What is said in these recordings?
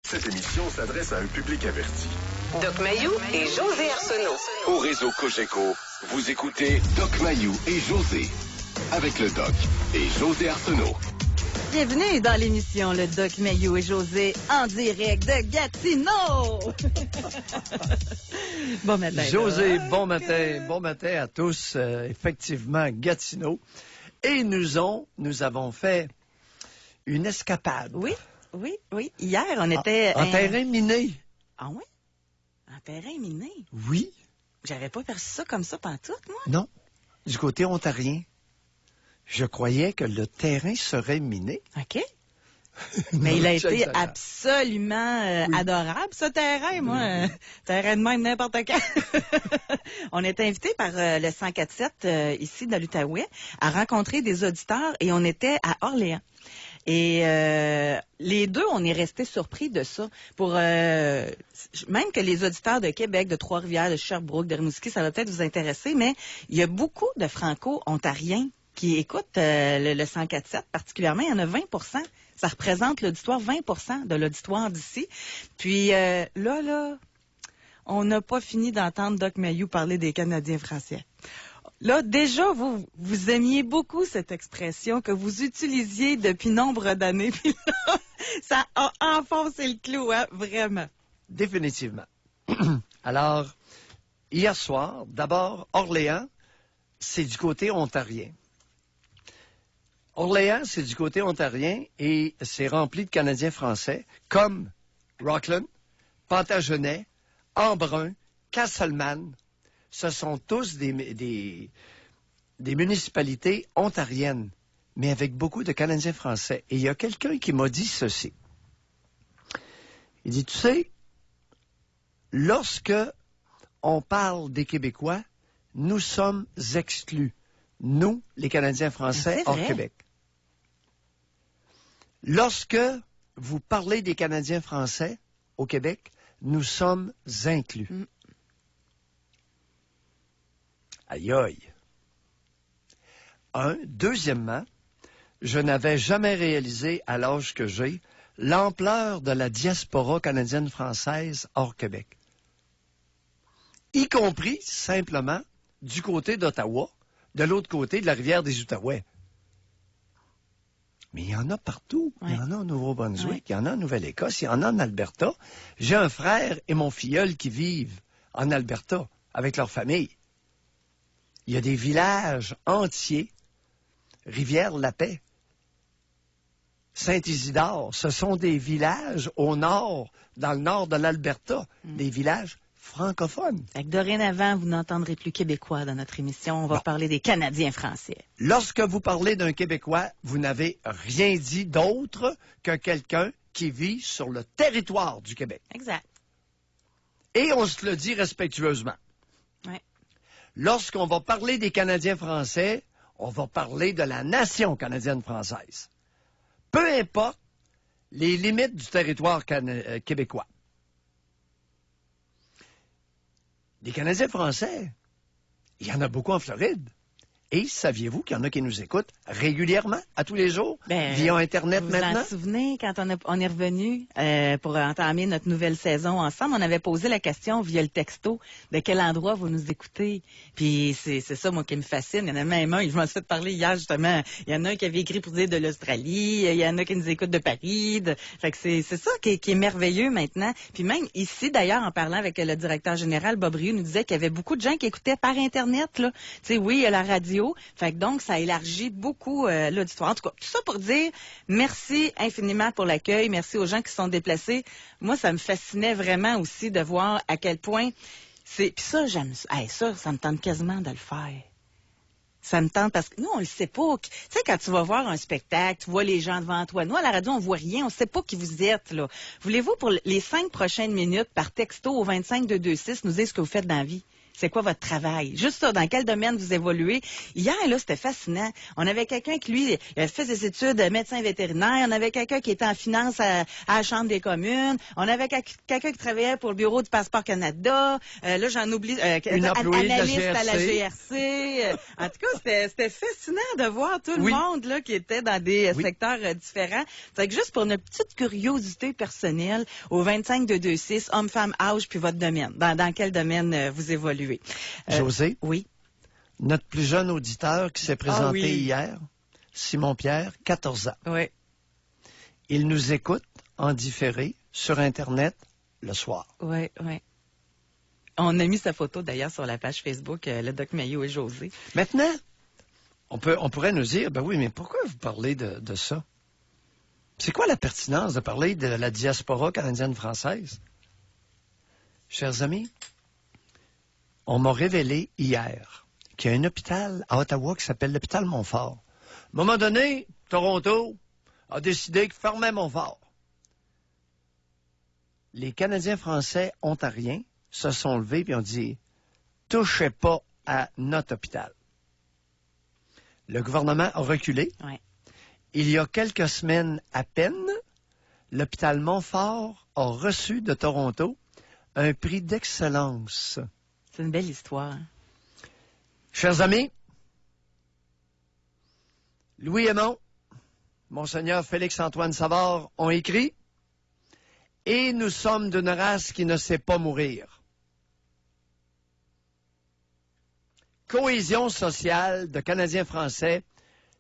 Cette émission s'adresse à un public averti. Doc Mayou et José Arsenault. Au réseau Cogeco, vous écoutez Doc Mayou et José. Avec le Doc et José Arsenault. Bienvenue dans l'émission Le Doc Mayou et José en direct de Gatineau. Bon matin. José, bon matin à tous. Effectivement, Gatineau. Et nous avons fait une escapade. Oui. Hier, on était... En terrain miné. Ah oui? En terrain miné? Oui. J'avais pas perçu ça comme ça pantoute, moi. Non. Du côté ontarien. Je croyais que le terrain serait miné. OK. Mais il a été absolument adorable, ce terrain, moi. Terrain de même n'importe quand. On était invités par le 104.7 ici de l'Outaouais à rencontrer des auditeurs et on était à Orléans. Et les deux, on est restés surpris de ça. Pour même que les auditeurs de Québec, de Trois-Rivières, de Sherbrooke, de Rimouski, ça va peut-être vous intéresser, mais il y a beaucoup de Franco-Ontariens qui écoutent le 104.7 particulièrement. Il y en a 20 %. Ça représente l'auditoire, 20 % de l'auditoire d'ici. Puis là, on n'a pas fini d'entendre Doc Mayou parler des Canadiens français. Là, déjà, vous aimiez beaucoup cette expression que vous utilisiez depuis nombre d'années. Puis là, ça a enfoncé le clou, hein, vraiment. Définitivement. Alors, hier soir, d'abord, Orléans, c'est du côté ontarien. Orléans, c'est du côté ontarien et c'est rempli de Canadiens français comme Rockland, Plantagenet, Embrun, Castleman. Ce sont tous des municipalités ontariennes, mais avec beaucoup de Canadiens français. Et il y a quelqu'un qui m'a dit ceci. Il dit, tu sais, lorsque on parle des Québécois, nous sommes exclus. Nous, les Canadiens français, hors Québec. Lorsque vous parlez des Canadiens français au Québec, nous sommes inclus. Aïe aïe. Deuxièmement, je n'avais jamais réalisé, à l'âge que j'ai, l'ampleur de la diaspora canadienne-française hors Québec. Y compris, simplement, du côté d'Ottawa, de l'autre côté de la rivière des Outaouais. Mais il y en a partout. Ouais. Il y en a au Nouveau-Brunswick, il y en a en Nouvelle-Écosse, il y en a en Alberta. J'ai un frère et mon filleul qui vivent en Alberta avec leur famille. Il y a des villages entiers, Rivière-la-Paix, Saint-Isidore, ce sont des villages au nord, dans le nord de l'Alberta, des villages francophones. Fait que dorénavant, vous n'entendrez plus québécois dans notre émission. On va parler des Canadiens français. Lorsque vous parlez d'un Québécois, vous n'avez rien dit d'autre que quelqu'un qui vit sur le territoire du Québec. Exact. Et on se le dit respectueusement. Oui. Lorsqu'on va parler des Canadiens français, on va parler de la nation canadienne-française. Peu importe les limites du territoire québécois. Des Canadiens français, il y en a beaucoup en Floride. Et saviez-vous qu'il y en a qui nous écoutent régulièrement, à tous les jours, via Internet maintenant? Vous vous en souvenez, quand on est revenu pour entamer notre nouvelle saison ensemble, on avait posé la question via le texto de quel endroit vous nous écoutez. Puis c'est ça, moi, qui me fascine. Il y en a même un, je m'en suis fait parler hier, justement. Il y en a un qui avait écrit pour dire de l'Australie. Il y en a qui nous écoutent de Paris. Fait que c'est ça qui est merveilleux maintenant. Puis même ici, d'ailleurs, en parlant avec le directeur général, Bob Rioux, nous disait qu'il y avait beaucoup de gens qui écoutaient par Internet, là. Tu sais, oui, il y a la radio. Fait que donc, ça élargit beaucoup l'auditoire. En tout cas, tout ça pour dire merci infiniment pour l'accueil. Merci aux gens qui se sont déplacés. Moi, ça me fascinait vraiment aussi de voir à quel point c'est... Puis ça, j'aime ça. Hey, ça me tente quasiment de le faire. Ça me tente parce que nous, on le sait pas. Tu sais, quand tu vas voir un spectacle, tu vois les gens devant toi. Nous, à la radio, on voit rien. On sait pas qui vous êtes, là. Voulez-vous, pour les 5 prochaines minutes, par texto au 25226, nous dire ce que vous faites dans la vie? c'est quoi votre travail? Juste ça, dans quel domaine vous évoluez? Hier, là, c'était fascinant. On avait quelqu'un qui, lui, il a fait des études de médecin vétérinaire. On avait quelqu'un qui était en finance à la Chambre des communes. On avait quelqu'un qui travaillait pour le bureau du Passeport Canada. Là, j'en oublie. Une employée de la analyste à la GRC. GRC. En tout cas, c'était fascinant de voir tout le monde là qui était dans des secteurs différents. Fait que juste pour une petite curiosité personnelle, au 25-226, homme, femme, âge, puis votre domaine. Dans quel domaine vous évoluez? José? Oui. Notre plus jeune auditeur qui s'est présenté hier, Simon-Pierre, 14 ans. Oui. Il nous écoute en différé sur Internet le soir. Oui, oui. On a mis sa photo d'ailleurs sur la page Facebook, le Doc Mayo et José. Maintenant, on pourrait nous dire, ben oui, mais pourquoi vous parlez de ça? C'est quoi la pertinence de parler de la diaspora canadienne-française? Chers amis, on m'a révélé hier qu'il y a un hôpital à Ottawa qui s'appelle l'hôpital Montfort. À un moment donné, Toronto a décidé qu'il fermait Montfort. Les Canadiens français ontariens se sont levés et ont dit « Touchez pas à notre hôpital ». Le gouvernement a reculé. Ouais. Il y a quelques semaines à peine, l'hôpital Montfort a reçu de Toronto un prix d'excellence. C'est une belle histoire. Chers amis, Louis Aymon, Monseigneur Félix-Antoine Savard ont écrit « Et nous sommes d'une race qui ne sait pas mourir. » Cohésion sociale de Canadiens français,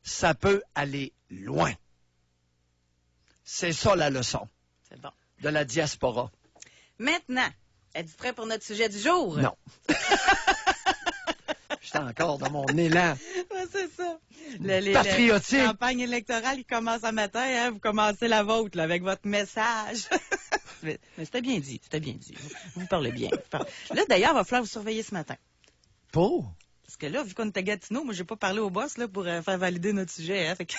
ça peut aller loin. C'est ça la leçon C'est bon. de la diaspora. Maintenant, êtes-vous prêt pour notre sujet du jour? Non. J'étais encore dans mon élan. Ouais, c'est ça. Patriotique. La campagne électorale qui commence à matin, hein? Vous commencez la vôtre là, avec votre message. Mais c'était bien dit, c'était bien dit. Vous parlez bien. Là, d'ailleurs, il va falloir vous surveiller ce matin. Pour? Parce que là, vu qu'on est à Gatineau, moi, j'ai pas parlé au boss là, pour faire valider notre sujet. Hein, fait que...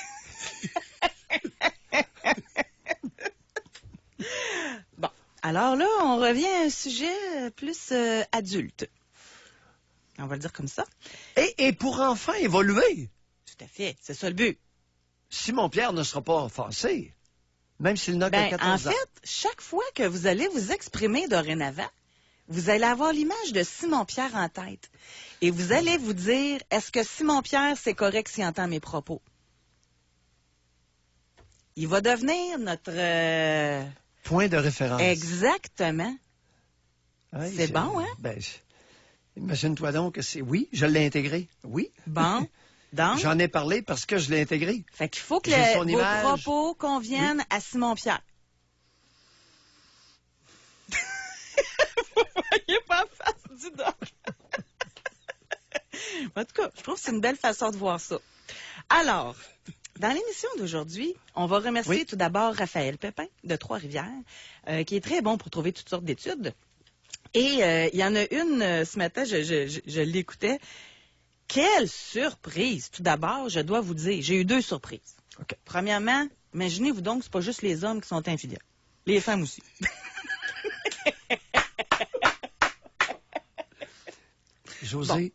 Bon. Alors là, on revient à un sujet plus adulte. On va le dire comme ça. Et pour enfin évoluer. Tout à fait. C'est ça le but. Simon-Pierre ne sera pas offensé, même s'il n'a que 14 ans. En fait, chaque fois que vous allez vous exprimer dorénavant, vous allez avoir l'image de Simon-Pierre en tête. Et vous allez vous dire, est-ce que Simon-Pierre, c'est correct s'il entend mes propos? Il va devenir notre... Point de référence. Exactement. Oui, c'est bon, hein? Ben, imagine-toi donc que c'est... Oui, je l'ai intégré. Oui. Bon. Donc, j'en ai parlé parce que je l'ai intégré. Fait qu'il faut que son vos image. propos conviennent à Simon-Pierre. Vous voyez pas la face du doc. En tout cas, je trouve que c'est une belle façon de voir ça. Alors, dans l'émission d'aujourd'hui, on va remercier tout d'abord Raphaël Pépin de Trois-Rivières, qui est très bon pour trouver toutes sortes d'études. Et il y en a une ce matin, je l'écoutais. Quelle surprise! Tout d'abord, je dois vous dire, j'ai eu 2 surprises. Okay. Premièrement, imaginez-vous donc, c'est pas juste les hommes qui sont infidèles. Les femmes aussi. José,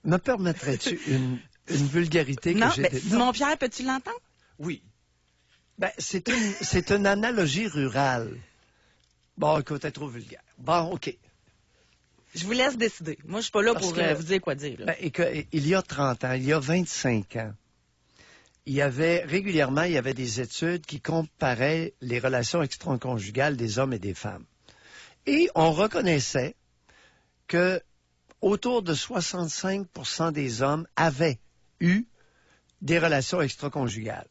me permettrais-tu une vulgarité que non, j'ai... Non, Simon-Pierre, peux-tu l'entendre? Oui. Ben, c'est une analogie rurale. Bon, écoute, t'es trop vulgaire. Bon, OK. Je vous laisse décider. Moi, je suis pas là pour vous dire quoi dire. Là. Ben, il y a 30 ans, il y a 25 ans, régulièrement, il y avait des études qui comparaient les relations extra-conjugales des hommes et des femmes. Et on reconnaissait que autour de 65% des hommes avaient eu des relations extra-conjugales,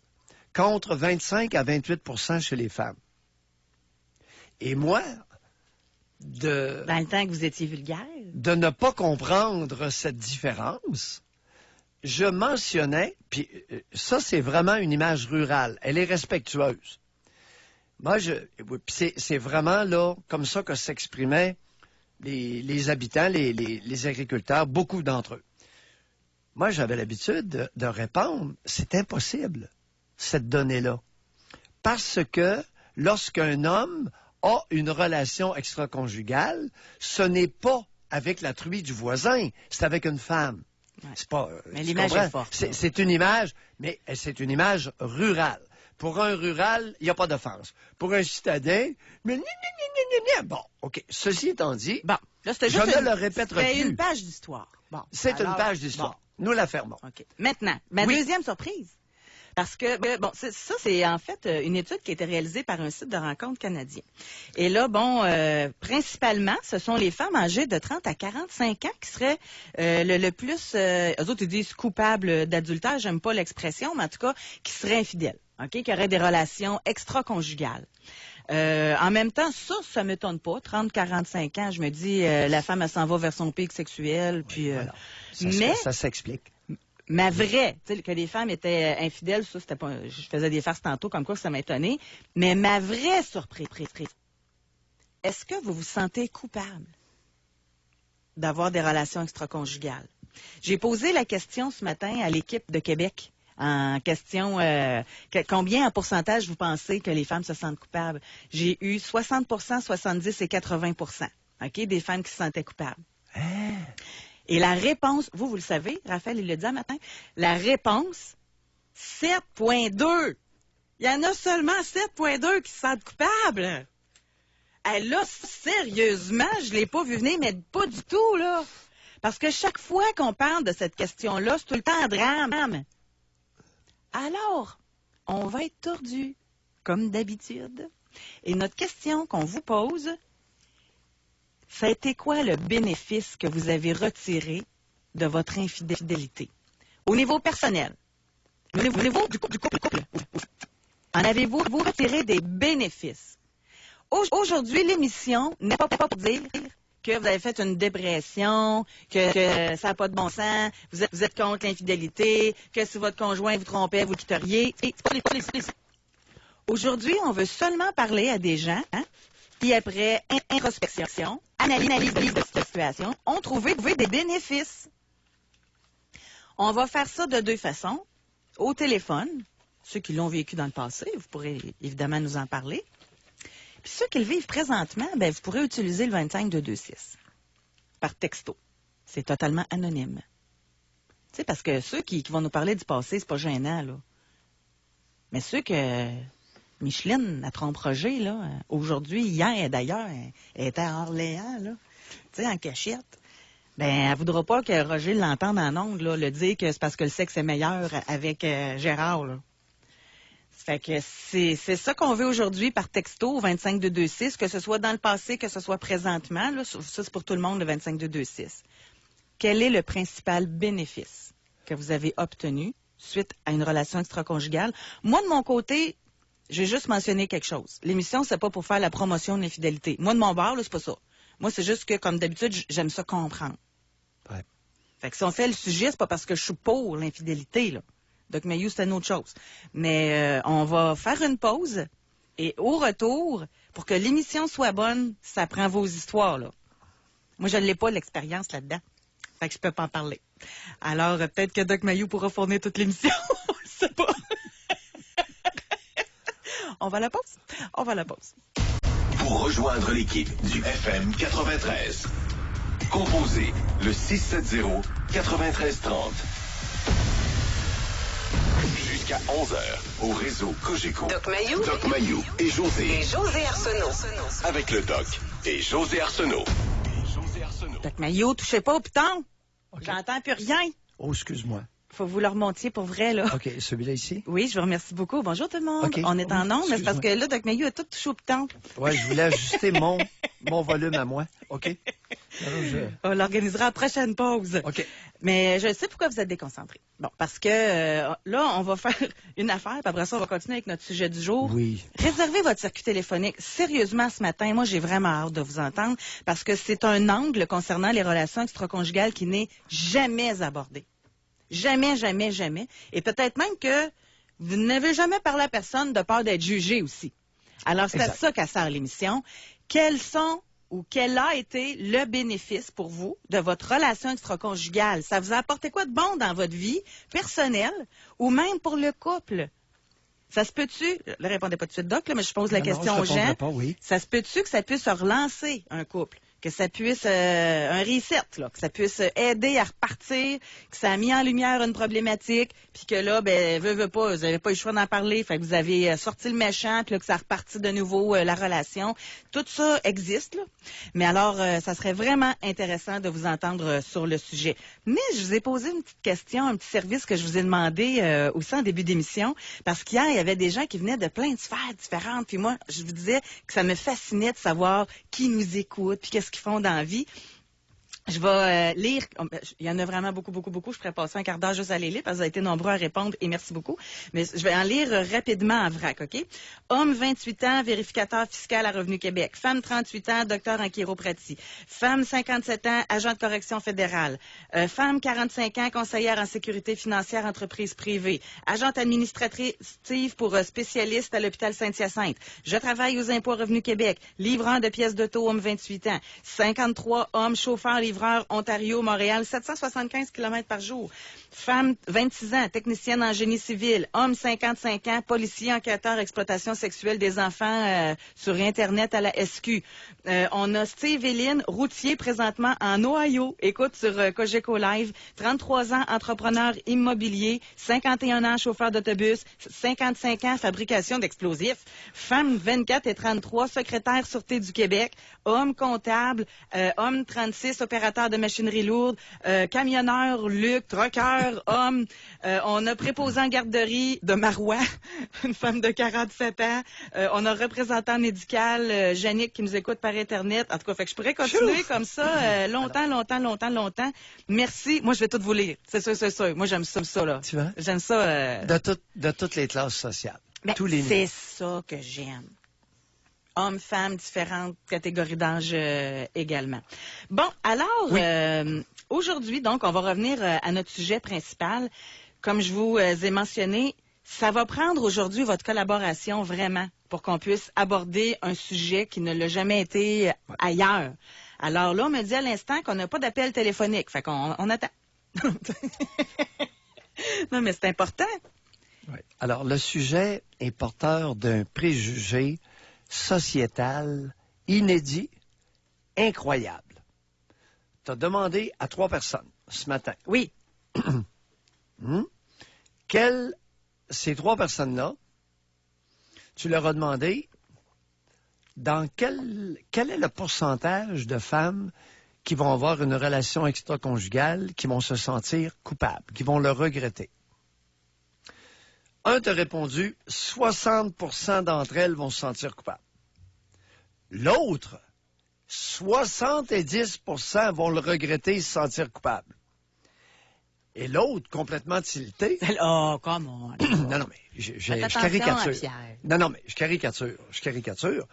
contre 25 à 28% chez les femmes. Et moi, dans le temps que vous étiez vulgaire, de ne pas comprendre cette différence, je mentionnais, puis ça, c'est vraiment une image rurale. Elle est respectueuse. Moi, c'est vraiment là, comme ça que s'exprimaient les habitants, les agriculteurs, beaucoup d'entre eux. Moi, j'avais l'habitude de répondre, c'est impossible, cette donnée-là. Parce que lorsqu'un homme a une relation extra-conjugale, ce n'est pas avec la truie du voisin, c'est avec une femme. Ouais. C'est pas. Mais l'image est forte. C'est une image, mais c'est une image rurale. Pour un rural, il n'y a pas d'offense. Pour un citadin, mais bon, OK. Ceci étant dit, Bon, là, c'était je juste ne le répéterai plus. C'est une page d'histoire. Bon, c'est une page d'histoire. Bon. Nous la fermons. OK. Maintenant, ma deuxième surprise. Parce que, bon, ça, c'est en fait une étude qui a été réalisée par un site de rencontres canadien. Et là, bon, principalement, ce sont les femmes âgées de 30 à 45 ans qui seraient le plus, eux autres, ils disent coupables d'adultère, j'aime pas l'expression, mais en tout cas, qui seraient infidèles, OK, qui auraient des relations extra-conjugales. En même temps, ça m'étonne pas. 30-45 ans, je me dis, la femme, elle s'en va vers son pic sexuel, puis... Voilà. Mais... Ça s'explique. Ma vraie, tu sais, que les femmes étaient infidèles, ça, c'était pas, je faisais des farces tantôt, comme quoi ça m'a étonné. Mais ma vraie surprise, est-ce que vous vous sentez coupable d'avoir des relations extra-conjugales? J'ai posé la question ce matin à l'équipe de Québec. En question, combien en pourcentage vous pensez que les femmes se sentent coupables? J'ai eu 60 70 et 80 OK, des femmes qui se sentaient coupables. Et la réponse, vous le savez, Raphaël, il l'a dit un matin, la réponse, 7,2. Il y en a seulement 7,2 qui se sentent coupables. Là, sérieusement, je l'ai pas vu venir, mais pas du tout, là. Parce que chaque fois qu'on parle de cette question-là, c'est tout le temps un drame. Alors, on va être tordu, comme d'habitude. Et notre question qu'on vous pose... Ça a été quoi le bénéfice que vous avez retiré de votre infidélité? Au niveau personnel, au niveau du couple, en avez-vous retiré des bénéfices? Aujourd'hui, l'émission n'est pas pour dire que vous avez fait une dépression, que ça n'a pas de bon sens, vous êtes contre l'infidélité, que si votre conjoint vous trompait, vous quitteriez. Aujourd'hui, on veut seulement parler à des gens qui, après introspection, analyse de cette situation, ont trouvé des bénéfices. On va faire ça de deux façons. Au téléphone, ceux qui l'ont vécu dans le passé, vous pourrez évidemment nous en parler. Puis ceux qui le vivent présentement, ben, vous pourrez utiliser le 25226 par texto. C'est totalement anonyme. Tu sais, parce que ceux qui vont nous parler du passé, c'est pas gênant, là. Mais ceux que... Micheline, à Trompe-Roger, là, aujourd'hui, hier d'ailleurs, elle était à Orléans, là, tu sais, en cachette. Ben, elle voudra pas que Roger l'entende en ondes, là, le dire que c'est parce que le sexe est meilleur avec Gérard, là. Fait que c'est ça qu'on veut aujourd'hui par texto au 25226, que ce soit dans le passé, que ce soit présentement, là, ça c'est pour tout le monde, le 25226. Quel est le principal bénéfice que vous avez obtenu suite à une relation extra-conjugale? Moi, de mon côté, je vais juste mentionner quelque chose. L'émission, c'est pas pour faire la promotion de l'infidélité. Moi, de mon bord, là, c'est pas ça. Moi, c'est juste que, comme d'habitude, j'aime ça comprendre. Ouais. Fait que si on fait le sujet, c'est pas parce que je suis pour l'infidélité, là. Doc Mayou, c'est une autre chose. Mais on va faire une pause. Et au retour, pour que l'émission soit bonne, ça prend vos histoires, là. Moi, je n'ai pas l'expérience là-dedans. Fait que je peux pas en parler. Alors, peut-être que Doc Mayou pourra fournir toute l'émission. Je sais pas. On va à la pause? On va à la pause. Pour rejoindre l'équipe du FM 93, composez le 670-9330. Jusqu'à 11h, au réseau Cogeco. Doc Mayou. Doc Mayou et José. Et José Arsenault. Avec le Doc et José Arsenault. Doc Mayou, touchez pas au piton. Okay. J'entends plus rien. Oh, excuse-moi. Faut que vous le remontiez pour vrai, là. OK, celui-là ici? Oui, je vous remercie beaucoup. Bonjour tout le monde. Okay. On est en ondes, mais c'est parce que là, Doc Mayou a tout touché au piton. Oui, je voulais ajuster mon volume à moi. OK? Alors, On l'organisera à la prochaine pause. OK. Mais je sais pourquoi vous êtes déconcentrés. Bon, parce que là, on va faire une affaire, puis après ça, on va continuer avec notre sujet du jour. Oui. Réservez votre circuit téléphonique. Sérieusement, ce matin, moi, j'ai vraiment hâte de vous entendre parce que c'est un angle concernant les relations extra-conjugales qui n'est jamais abordé. Jamais, jamais, jamais. Et peut-être même que vous n'avez jamais parlé à personne de peur d'être jugé aussi. Alors, c'est à ça qu'a sert l'émission. Quels sont ou quel a été le bénéfice pour vous de votre relation extra-conjugale? Ça vous a apporté quoi de bon dans votre vie personnelle ou même pour le couple? Ça se peut-tu, ne répondez pas tout de suite, Doc, là, mais je pose la question aux gens. Pas, oui. Ça se peut-tu que ça puisse relancer un couple? que ça puisse, un reset, là, que ça puisse aider à repartir, que ça a mis en lumière une problématique, puis que là, ben, veut pas, vous n'avez pas eu le choix d'en parler, fait que vous avez sorti le méchant, puis là, que ça repartit de nouveau la relation. Tout ça existe, là. Mais alors, ça serait vraiment intéressant de vous entendre sur le sujet. Mais je vous ai posé une petite question, un petit service que je vous ai demandé aussi en début d'émission, parce qu'hier, il y avait des gens qui venaient de plein de sphères différentes, puis moi, je vous disais que ça me fascinait de savoir qui nous écoute, puis qu'est-ce qu'ils font dans la vie. Je vais lire. Il y en a vraiment beaucoup. Je pourrais passer un quart d'heure juste à les lire parce que vous avez été nombreux à répondre et merci beaucoup. Mais je vais en lire rapidement en vrac, OK? Homme 28 ans, vérificateur fiscal à Revenu Québec. Femme 38 ans, docteur en chiropratie. Femme 57 ans, agent de correction fédérale. Femme 45 ans, conseillère en sécurité financière, entreprise privée. Agente administrative pour spécialiste à l'hôpital Saint-Hyacinthe. Je travaille aux impôts Revenu Québec. Livreur de pièces d'auto, homme 28 ans. 53 hommes, chauffeur, livreur, Ontario, Montréal, 775 km par jour. Femme, 26 ans, technicienne en génie civil. Homme, 55 ans, policier, enquêteur, exploitation sexuelle des enfants sur Internet à la SQ. On a Steve Hélène, routier présentement en Ohio. Écoute sur Cogeco Live. 33 ans, entrepreneur immobilier. 51 ans, chauffeur d'autobus. 55 ans, fabrication d'explosifs. Femme, 24 et 33, secrétaire Sûreté du Québec. Homme, comptable. Homme, 36, opérateur de machinerie lourde. Camionneur, Luc, trucker, homme. On a préposé en garderie de Marois, une femme de 47 ans. On a représentant médical, Jannick, qui nous écoute par Internet. En tout cas, fait que je pourrais continuer comme ça longtemps. Merci. Moi, je vais tout vous lire. C'est sûr. Moi, j'aime ça, là. Tu vois? J'aime ça. De toutes les classes sociales. Ben, tous les c'est ça que j'aime. Hommes, femmes, différentes catégories d'âge également. Bon, alors, oui. Aujourd'hui, donc, on va revenir à notre sujet principal. Comme je vous ai mentionné, ça va prendre aujourd'hui votre collaboration vraiment pour qu'on puisse aborder un sujet qui ne l'a jamais été ailleurs. Alors là, on me dit à l'instant qu'on n'a pas d'appel téléphonique. Fait qu'on attend. Non, mais c'est important. Oui. Alors, le sujet est porteur d'un préjugé sociétal inédit, incroyable. Tu as demandé à 3 personnes ce matin. Oui. Ces 3 personnes-là, tu leur as demandé dans quel est le pourcentage de femmes qui vont avoir une relation extra-conjugale, qui vont se sentir coupables, qui vont le regretter. Un t'a répondu, 60% d'entre elles vont se sentir coupables. L'autre, 70% vont le regretter et se sentir coupables. Et l'autre, complètement tilté. Oh, comment? Non, mais je caricature. Non, mais je caricature.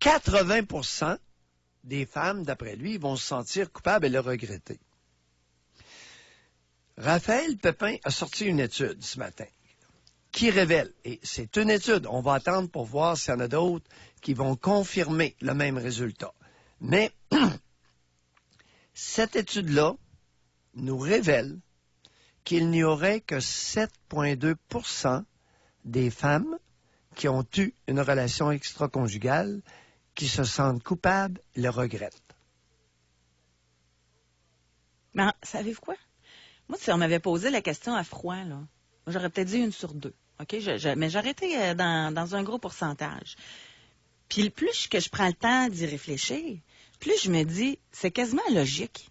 80% des femmes, d'après lui, vont se sentir coupables et le regretter. Raphaël Pépin a sorti une étude ce matin qui révèle, et c'est une étude, on va attendre pour voir s'il y en a d'autres qui vont confirmer le même résultat. Mais cette étude-là nous révèle qu'il n'y aurait que 7,2% des femmes qui ont eu une relation extra-conjugale qui se sentent coupables et le regrettent. Mais savez-vous quoi? Moi, si on m'avait posé la question à froid, là, j'aurais peut-être dit 1 sur 2. OK? Mais j'aurais été dans un gros pourcentage. Puis plus que je prends le temps d'y réfléchir, plus je me dis, c'est quasiment logique,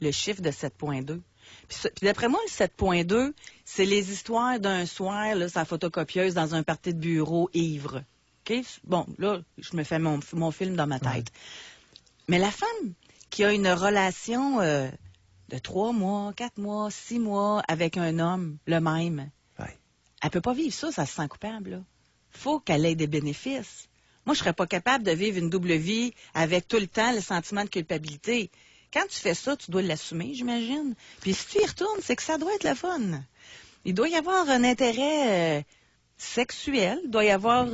le chiffre de 7,2. Puis d'après moi, le 7,2, c'est les histoires d'un soir, là, sa photocopieuse dans un party de bureau ivre. OK? Bon, là, je me fais mon film dans ma tête. Ouais. Mais la femme qui a une relation de 3 mois, 4 mois, 6 mois avec un homme, le même, ouais. Elle peut pas vivre ça se sent coupable. Là. Faut qu'elle ait des bénéfices. Moi, je serais pas capable de vivre une double vie avec tout le temps le sentiment de culpabilité. Quand tu fais ça, tu dois l'assumer, j'imagine. Puis si tu y retournes, c'est que ça doit être le fun. Il doit y avoir un intérêt sexuel. Il doit y avoir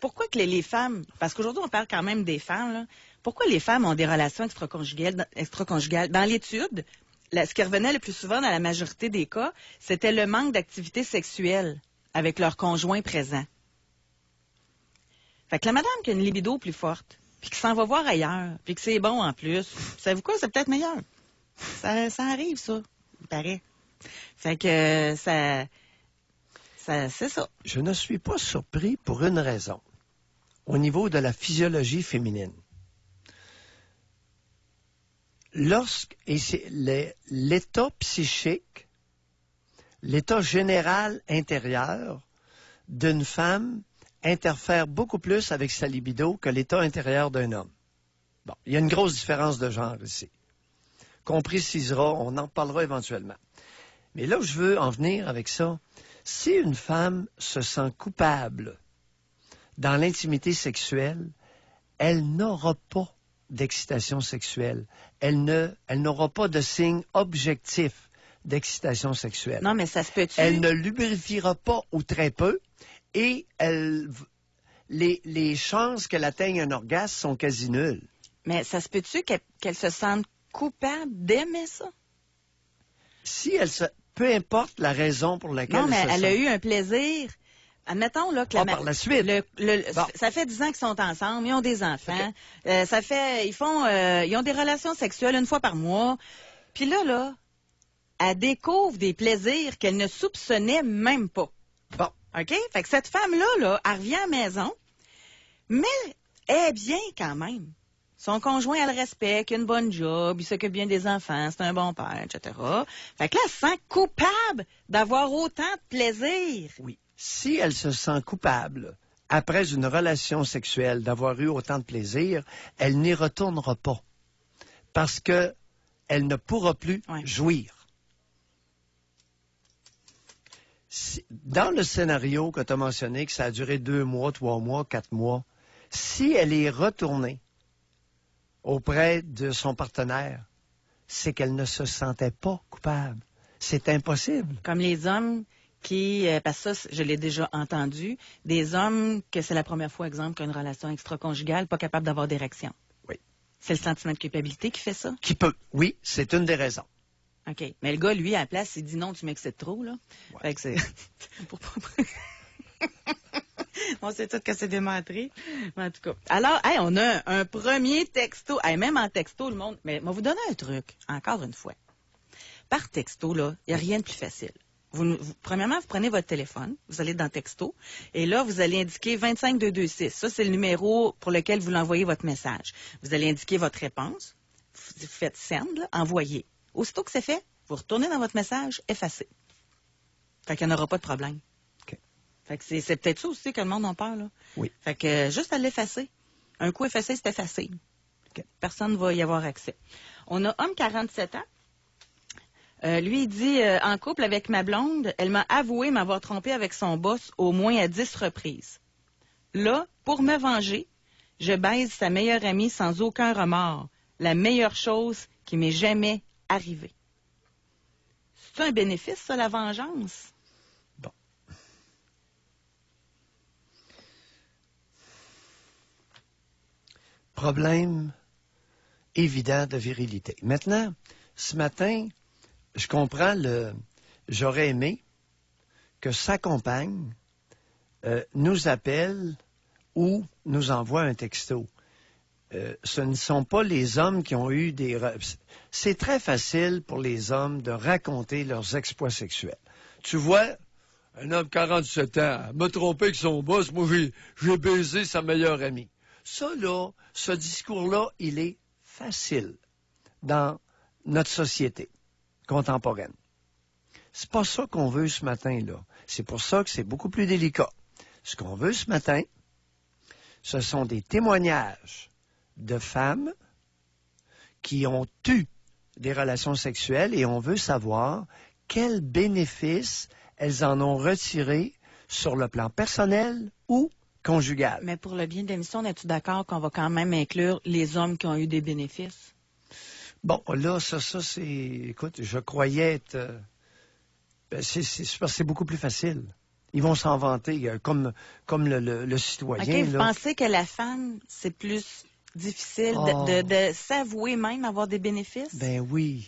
Pourquoi que les femmes... Parce qu'aujourd'hui, on parle quand même des femmes. Là. Pourquoi les femmes ont des relations extra-conjugales? Dans l'étude, ce qui revenait le plus souvent dans la majorité des cas, c'était le manque d'activité sexuelle avec leur conjoint présent. Fait que la madame qui a une libido plus forte, puis qu'il s'en va voir ailleurs, puis que c'est bon en plus, savez-vous quoi, c'est peut-être meilleur. Ça arrive, ça, il paraît. Fait que ça c'est ça. Je ne suis pas surpris pour une raison. Au niveau de la physiologie féminine. Et c'est l'état psychique, l'état général intérieur d'une femme interfère beaucoup plus avec sa libido que l'état intérieur d'un homme. Bon, il y a une grosse différence de genre ici. Qu'on précisera, on en parlera éventuellement. Mais là où je veux en venir avec ça, si une femme se sent coupable dans l'intimité sexuelle, elle n'aura pas d'excitation sexuelle. Elle n'aura pas de signe objectif d'excitation sexuelle. Non, mais ça se peut-tu? Elle ne lubrifiera pas ou très peu et les chances qu'elle atteigne un orgasme sont quasi nulles. Mais ça se peut-tu qu'elle se sente coupable d'aimer ça? Peu importe la raison pour laquelle non, mais elle se elle sent. a eu un plaisir. Admettons là, que par la suite. Bon. Ça fait 10 ans qu'ils sont ensemble, ils ont des enfants. Okay. Ils ont des relations sexuelles une fois par mois. Puis là, elle découvre des plaisirs qu'elle ne soupçonnait même pas. Bon. OK? Fait que cette femme-là, elle revient à la maison, mais elle est bien quand même. Son conjoint, elle le respecte, il a une bonne job, il s'occupe bien des enfants, c'est un bon père, etc. Fait que là, elle se sent coupable d'avoir autant de plaisir. Oui. Si elle se sent coupable après une relation sexuelle d'avoir eu autant de plaisir, elle n'y retournera pas. Parce que elle ne pourra plus jouir. Dans le scénario que tu as mentionné, que ça a duré 2 mois, 3 mois, 4 mois, si elle est retournée auprès de son partenaire, c'est qu'elle ne se sentait pas coupable. C'est impossible. Comme les hommes qui, parce que ça, je l'ai déjà entendu, des hommes que c'est la première fois, exemple, qu'une relation extra-conjugale, pas capable d'avoir d'érection. Oui. C'est le sentiment de culpabilité qui fait ça? Oui, c'est une des raisons. OK. Mais le gars, lui, à la place, il dit non, tu m'excites trop, là. Ouais. Fait que c'est... On sait tout que c'est démentré. En tout cas. Alors, on a un premier texto. Même en texto, le monde... Mais je vais vous donner un truc, encore une fois. Par texto, là, il n'y a rien de plus facile. Premièrement, vous prenez votre téléphone, vous allez dans texto, et là, vous allez indiquer 25226. Ça, c'est le numéro pour lequel vous l'envoyez votre message. Vous allez indiquer votre réponse. Vous faites send, là, envoyer. Aussitôt que c'est fait, vous retournez dans votre message, effacez. Fait qu'il n'y en aura pas de problème. Okay. Fait que c'est peut-être ça aussi que le monde en peur, là. Oui. Fait que juste à l'effacer. Un coup effacé, c'est effacé. Okay. Personne ne va y avoir accès. On a homme 47 ans. Lui, il dit, en couple avec ma blonde, elle m'a avoué m'avoir trompé avec son boss au moins à 10 reprises. Là, pour me venger, je baise sa meilleure amie sans aucun remords. La meilleure chose qui m'est jamais arrivée. C'est un bénéfice, ça, la vengeance? Bon. Problème évident de virilité. Maintenant, ce matin, je comprends j'aurais aimé que sa compagne nous appelle ou nous envoie un texto. Ce ne sont pas les hommes qui ont eu des... C'est très facile pour les hommes de raconter leurs exploits sexuels. Tu vois, un homme de 47 ans m'a trompé avec son boss, moi j'ai baisé sa meilleure amie. Ça, là, ce discours-là, il est facile dans notre société contemporaine. C'est pas ça qu'on veut ce matin-là. C'est pour ça que c'est beaucoup plus délicat. Ce qu'on veut ce matin, ce sont des témoignages de femmes qui ont eu des relations sexuelles et on veut savoir quels bénéfices elles en ont retirés sur le plan personnel ou conjugal. Mais pour le bien de l'émission, es-tu d'accord qu'on va quand même inclure les hommes qui ont eu des bénéfices? Bon, là, ça, c'est... Écoute, je croyais être... c'est beaucoup plus facile. Ils vont s'en vanter, comme le citoyen. OK, vous pensez que la femme, c'est plus difficile de s'avouer même avoir des bénéfices? Ben oui.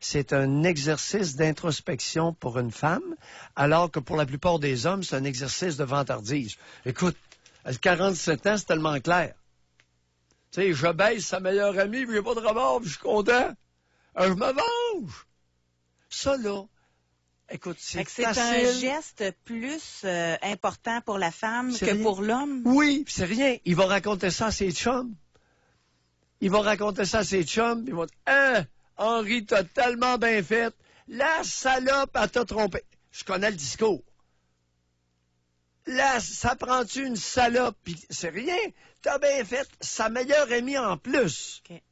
C'est un exercice d'introspection pour une femme, alors que pour la plupart des hommes, c'est un exercice de vantardise. Écoute, à 47 ans, c'est tellement clair. Tu sais, je baisse sa meilleure amie, puis j'ai pas de remords, puis je suis content. Je me venge. Ça, là, écoute, c'est facile. C'est un geste plus important pour la femme que rien. pour l'homme? Oui, c'est rien. Il va raconter ça à ses chums. Ils vont dire, hein, Henri, t'as tellement bien fait. La salope, elle t'a trompé. Je connais le discours. Là, ça prend-tu une salope? Puis c'est rien. T'as bien fait. Sa meilleure amie en plus. Okay.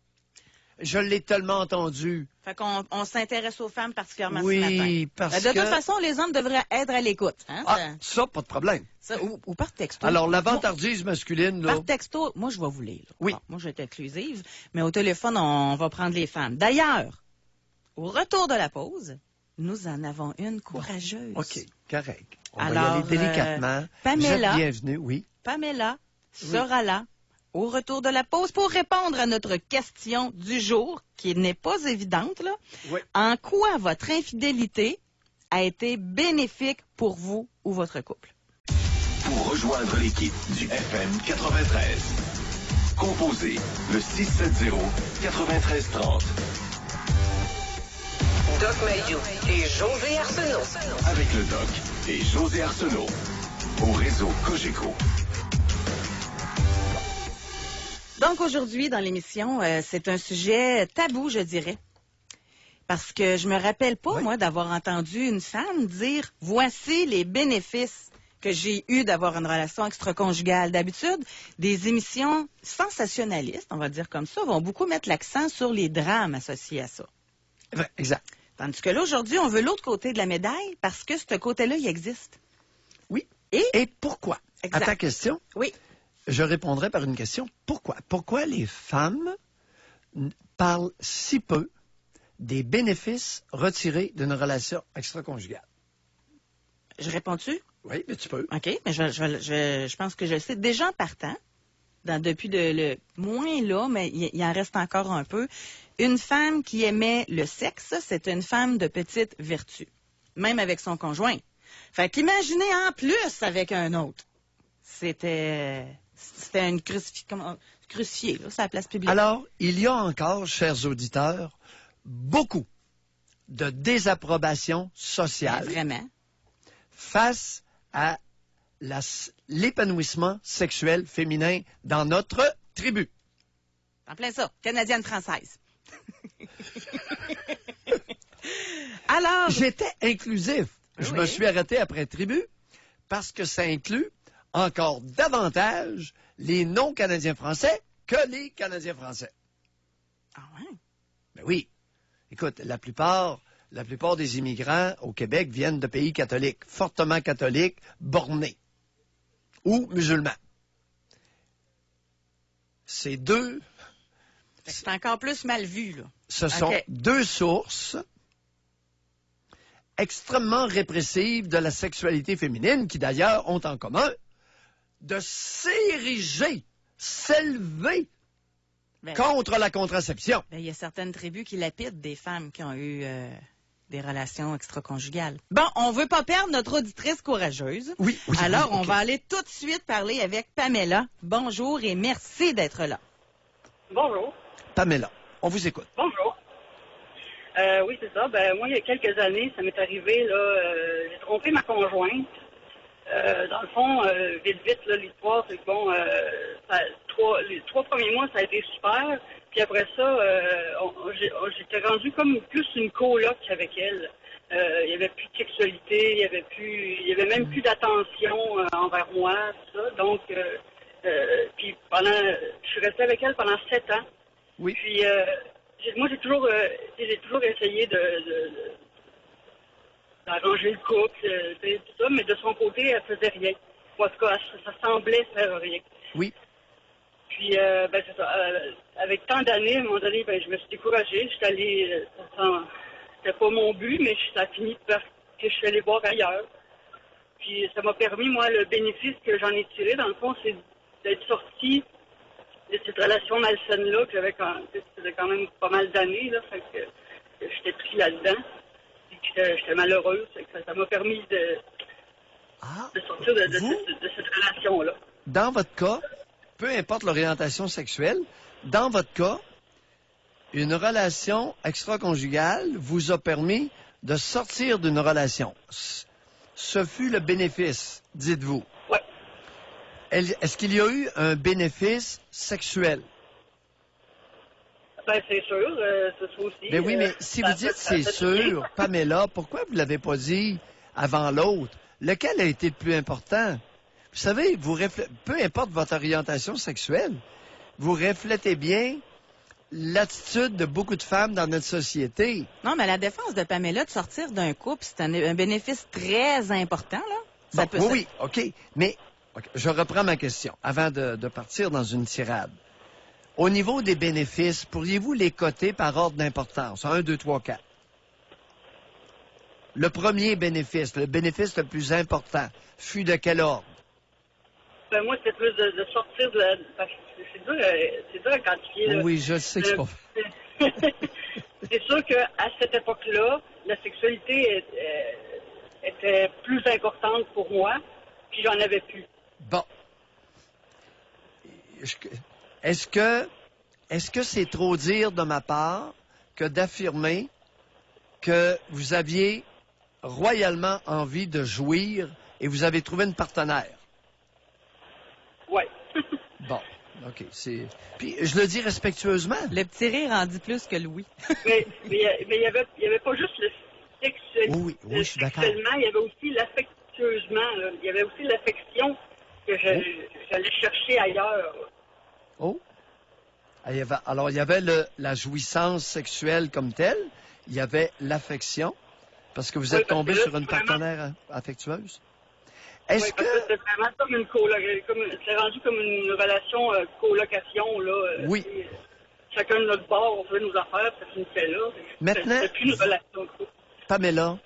Je l'ai tellement entendu. Fait qu'on s'intéresse aux femmes particulièrement ce Oui, matin. parce de que... toute façon, les hommes devraient être à l'écoute. Hein, ça, pas de problème. Ça, ou par texto. Alors, la vantardise masculine, là... Par texto, moi, je vais vous lire. Oui. Bon, moi, je vais être inclusive, mais au téléphone, on va prendre les femmes. D'ailleurs, au retour de la pause, nous en avons une courageuse. OK, correct. On Alors, va y aller délicatement. Pamela, vous êtes bienvenue, oui. Pamela sera là au retour de la pause pour répondre à notre question du jour, qui n'est pas évidente, là. Oui. En quoi votre infidélité a été bénéfique pour vous ou votre couple? Pour rejoindre l'équipe du FM 93, composez le 670-9330 Doc Mayou et José Arsenault. avec le Doc et José Arsenault au réseau Cogeco. Donc aujourd'hui, dans l'émission, c'est un sujet tabou, je dirais. Parce que je me rappelle pas, moi, d'avoir entendu une femme dire « Voici les bénéfices que j'ai eus d'avoir une relation extra-conjugale. » D'habitude, des émissions sensationnalistes, on va dire comme ça, vont beaucoup mettre l'accent sur les drames associés à ça. Ouais, exact. Tandis que là, aujourd'hui, on veut l'autre côté de la médaille parce que ce côté-là, il existe. Oui. Et pourquoi? Exact. À ta question, Oui. je répondrai par une question. Pourquoi? Pourquoi les femmes parlent si peu des bénéfices retirés d'une relation extra-conjugale? Je réponds-tu? Oui, mais tu peux. OK, mais je pense que je le sais. Déjà en partant, depuis moins là, mais il en reste encore un peu, une femme qui aimait le sexe, c'était une femme de petite vertu, même avec son conjoint. Fait qu'imaginez en plus avec un autre. C'était une crucifiée, là, sur la place publique. Alors, il y a encore, chers auditeurs, beaucoup de désapprobation sociale Vraiment. face à l'épanouissement sexuel féminin dans notre tribu. En plein ça, canadienne-française. Alors... J'étais inclusif. Je me suis arrêté après tribu parce que ça inclut encore davantage les non-Canadiens français que les Canadiens français. Ah ouais? Ben oui. Écoute, la plupart des immigrants au Québec viennent de pays catholiques, fortement catholiques, bornés ou musulmans. C'est deux... C'est encore plus mal vu, là. Ce sont deux sources extrêmement répressives de la sexualité féminine qui, d'ailleurs, ont en commun de s'ériger, s'élever contre la contraception. Il y a certaines tribus qui lapident des femmes qui ont eu des relations extra-conjugales. Bon, on veut pas perdre notre auditrice courageuse. Oui. Alors, on OK. va aller tout de suite parler avec Pamela. Bonjour et merci d'être là. Bonjour. Pamela, on vous écoute. Bonjour. Oui, c'est ça. Ben, moi, il y a quelques années, ça m'est arrivé, là, j'ai trompé ma conjointe. Dans le fond, vite, là, l'histoire, c'est que bon, les 3 premiers mois, ça a été super. Puis après ça, j'étais rendue comme plus une coloc avec elle. Il n'y avait plus de sexualité, il y avait même plus d'attention envers moi, tout ça. Donc, puis je suis restée avec elle pendant 7 ans. Oui. Puis moi, j'ai toujours essayé d'arranger le couple, tout ça, mais de son côté, elle faisait rien. Ou en tout cas, ça semblait faire rien. Oui. Puis, c'est ça. Avec tant d'années, à un moment donné, je me suis découragée. J'étais allée, c'était pas mon but, mais ça a fini par que je suis allée voir ailleurs. Puis, ça m'a permis, moi, le bénéfice que j'en ai tiré, dans le fond, c'est d'être sortie de cette relation malsaine-là, que j'avais quand même pas mal d'années, là, fait que j'étais pris là-dedans, et que j'étais malheureuse, fait que ça m'a permis de sortir de cette relation-là. Dans votre cas, peu importe l'orientation sexuelle, dans votre cas, une relation extra-conjugale vous a permis de sortir d'une relation. Ce fut le bénéfice, dites-vous. Oui. Est-ce qu'il y a eu un bénéfice sexuel? Ben, c'est sûr, c'est ça aussi. Ben oui, mais si vous dites c'est sûr, Pamela, pourquoi vous ne l'avez pas dit avant l'autre? Lequel a été le plus important? Vous savez, peu importe votre orientation sexuelle, vous reflétez bien l'attitude de beaucoup de femmes dans notre société. Non, mais la défense de Pamela de sortir d'un couple, c'est un bénéfice très important, là. Ça Bon, oui, OK. Mais je reprends ma question avant de partir dans une tirade. Au niveau des bénéfices, pourriez-vous les coter par ordre d'importance? 1, 2, 3, 4. Le premier bénéfice, le bénéfice le plus important, fut de quel ordre? Ben, moi, c'était plus de sortir de la... Parce que c'est dur à quantifier. Là. Oui, je sais que c'est pas... C'est sûr qu'à cette époque-là, la sexualité était plus importante pour moi, puis j'en avais plus. Bon. Est-ce que c'est trop dire de ma part que d'affirmer que vous aviez royalement envie de jouir et vous avez trouvé une partenaire? Oui. Bon, OK. Puis je le dis respectueusement. Le petit rire en dit plus que le oui. mais il y avait pas juste le sexuellement. Oui, je suis d'accord. Il y avait aussi l'affectueusement. Là. Il y avait aussi l'affection que j'allais chercher ailleurs. Oh. Alors, il y avait la jouissance sexuelle comme telle. Il y avait l'affection. Parce que vous êtes tombé sur une partenaire affectueuse. Est-ce que... C'est vraiment comme une c'est rendu comme une relation colocation, là. Oui. Chacun de notre bord, on fait nos affaires, ça finissait là. Maintenant, c'est plus une relation de couple. Pamela,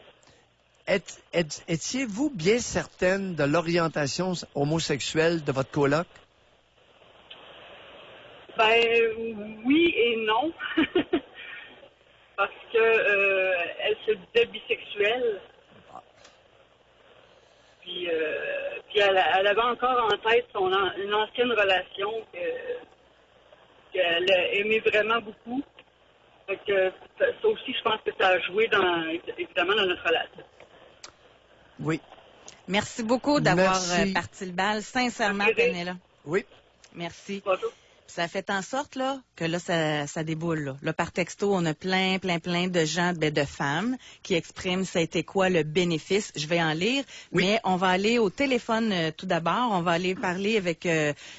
étiez-vous bien certaine de l'orientation homosexuelle de votre coloc? Ben, oui et non. Parce que elle se disait bisexuelle. Puis elle avait encore en tête une ancienne relation qu'elle aimait vraiment beaucoup. Fait que ça aussi, je pense que ça a joué évidemment dans notre relation. Oui. Merci beaucoup d'avoir Merci. parti le bal. Sincèrement, Merci. Pamela. Oui. Merci. Bonjour. Ça fait en sorte là que là ça déboule là. Là, par texto, on a plein de gens, de femmes qui expriment ça a été quoi le bénéfice. Je vais en lire, Oui. mais on va aller au téléphone tout d'abord. On va aller parler avec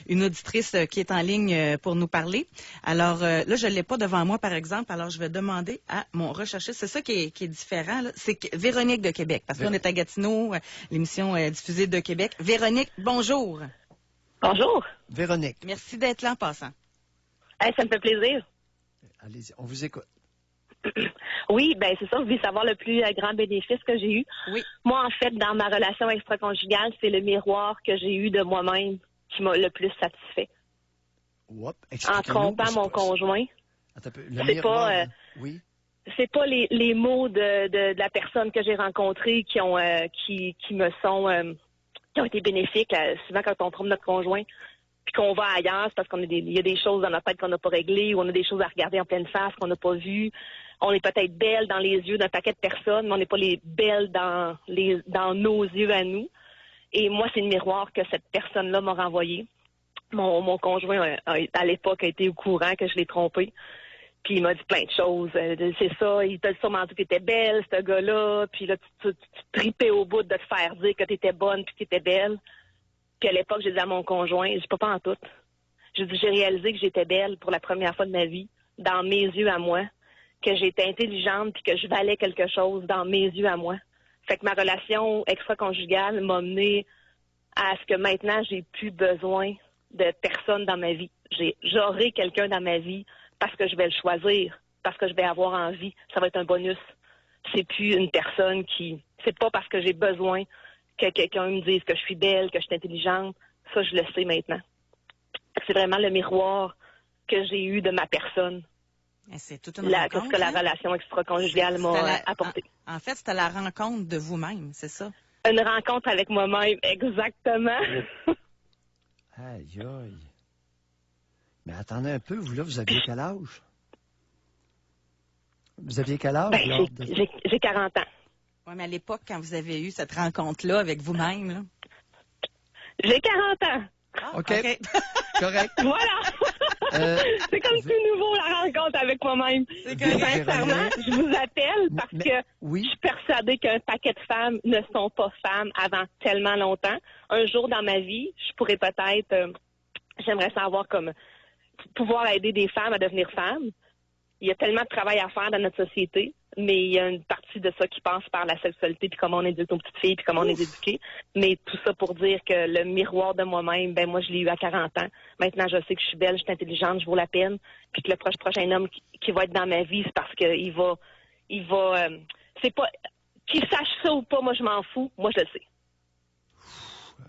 une auditrice qui est en ligne pour nous parler. Alors là, je l'ai pas devant moi par exemple. Alors je vais demander à mon recherchiste. C'est ça qui est différent. Là. C'est Véronique de Québec, parce qu'on est à Gatineau. L'émission est diffusée de Québec. Véronique, bonjour. Bonjour. Véronique, Merci d'être là en passant. Ça me fait plaisir. allez-y, on vous écoute. Oui, ben c'est ça, vous voulez savoir le plus grand bénéfice que j'ai eu. Oui. Moi, en fait, dans ma relation extra-conjugale, c'est le miroir que j'ai eu de moi-même qui m'a le plus satisfait. Whoop, En expliquez-nous, trompant c'est mon pas- conjoint. Attends un peu, C'est miroir, pas, oui. C'est pas les mots de la personne que j'ai rencontrée qui me sont qui ont été bénéfiques. Souvent, quand on trompe notre conjoint, puis qu'on va ailleurs, c'est parce il y a des choses dans notre tête qu'on n'a pas réglées, ou on a des choses à regarder en pleine face qu'on n'a pas vues. On est peut-être belle dans les yeux d'un paquet de personnes, mais on n'est pas les belles dans nos yeux à nous. Et moi, c'est le miroir que cette personne-là m'a renvoyé. Mon conjoint, à l'époque, a été au courant que je l'ai trompé. Puis il m'a dit plein de choses. C'est ça, il t'a sûrement dit que t'étais belle, ce gars-là. Puis là, tu tripais au bout de te faire dire que t'étais bonne puis que t'étais belle. Puis à l'époque, j'ai dit à mon conjoint, je dis pas en tout. J'ai réalisé que j'étais belle pour la première fois de ma vie, dans mes yeux à moi, que j'étais intelligente puis que je valais quelque chose dans mes yeux à moi. Fait que ma relation extra-conjugale m'a menée à ce que maintenant, j'ai plus besoin de personne dans ma vie. J'aurai quelqu'un dans ma vie parce que je vais le choisir, parce que je vais avoir envie. Ça va être un bonus. C'est plus une personne c'est pas parce que j'ai besoin que quelqu'un me dise que je suis belle, que je suis intelligente. Ça, je le sais maintenant. C'est vraiment le miroir que j'ai eu de ma personne. C'est toute une rencontre. Qu'est-ce que la relation extra-conjugale m'a apporté. En fait, c'était la rencontre de vous-même, c'est ça? Une rencontre avec moi-même, exactement. Aïe, aïe. Mais attendez un peu, vous là, vous aviez quel âge? Vous aviez quel âge? J'ai 40 ans. Oui, mais à l'époque, quand vous avez eu cette rencontre-là avec vous-même, là. J'ai 40 ans. Ah, OK. Correct. Voilà. C'est comme plus nouveau, la rencontre avec moi-même. C'est correct. Sincèrement, je vous appelle parce que je suis persuadée qu'un paquet de femmes ne sont pas femmes avant tellement longtemps. Un jour dans ma vie, je pourrais peut-être... j'aimerais savoir comme pouvoir aider des femmes à devenir femmes. Il y a tellement de travail à faire dans notre société, mais il y a une partie de ça qui passe par la sexualité, puis comment on éduque nos petites filles, puis comment on est éduqué. Mais tout ça pour dire que le miroir de moi-même, ben moi, je l'ai eu à 40 ans. Maintenant, je sais que je suis belle, je suis intelligente, je vaux la peine, puis que le prochain homme qui va être dans ma vie, c'est parce qu'il va, c'est pas, qu'il sache ça ou pas, moi, je m'en fous. Moi, je le sais.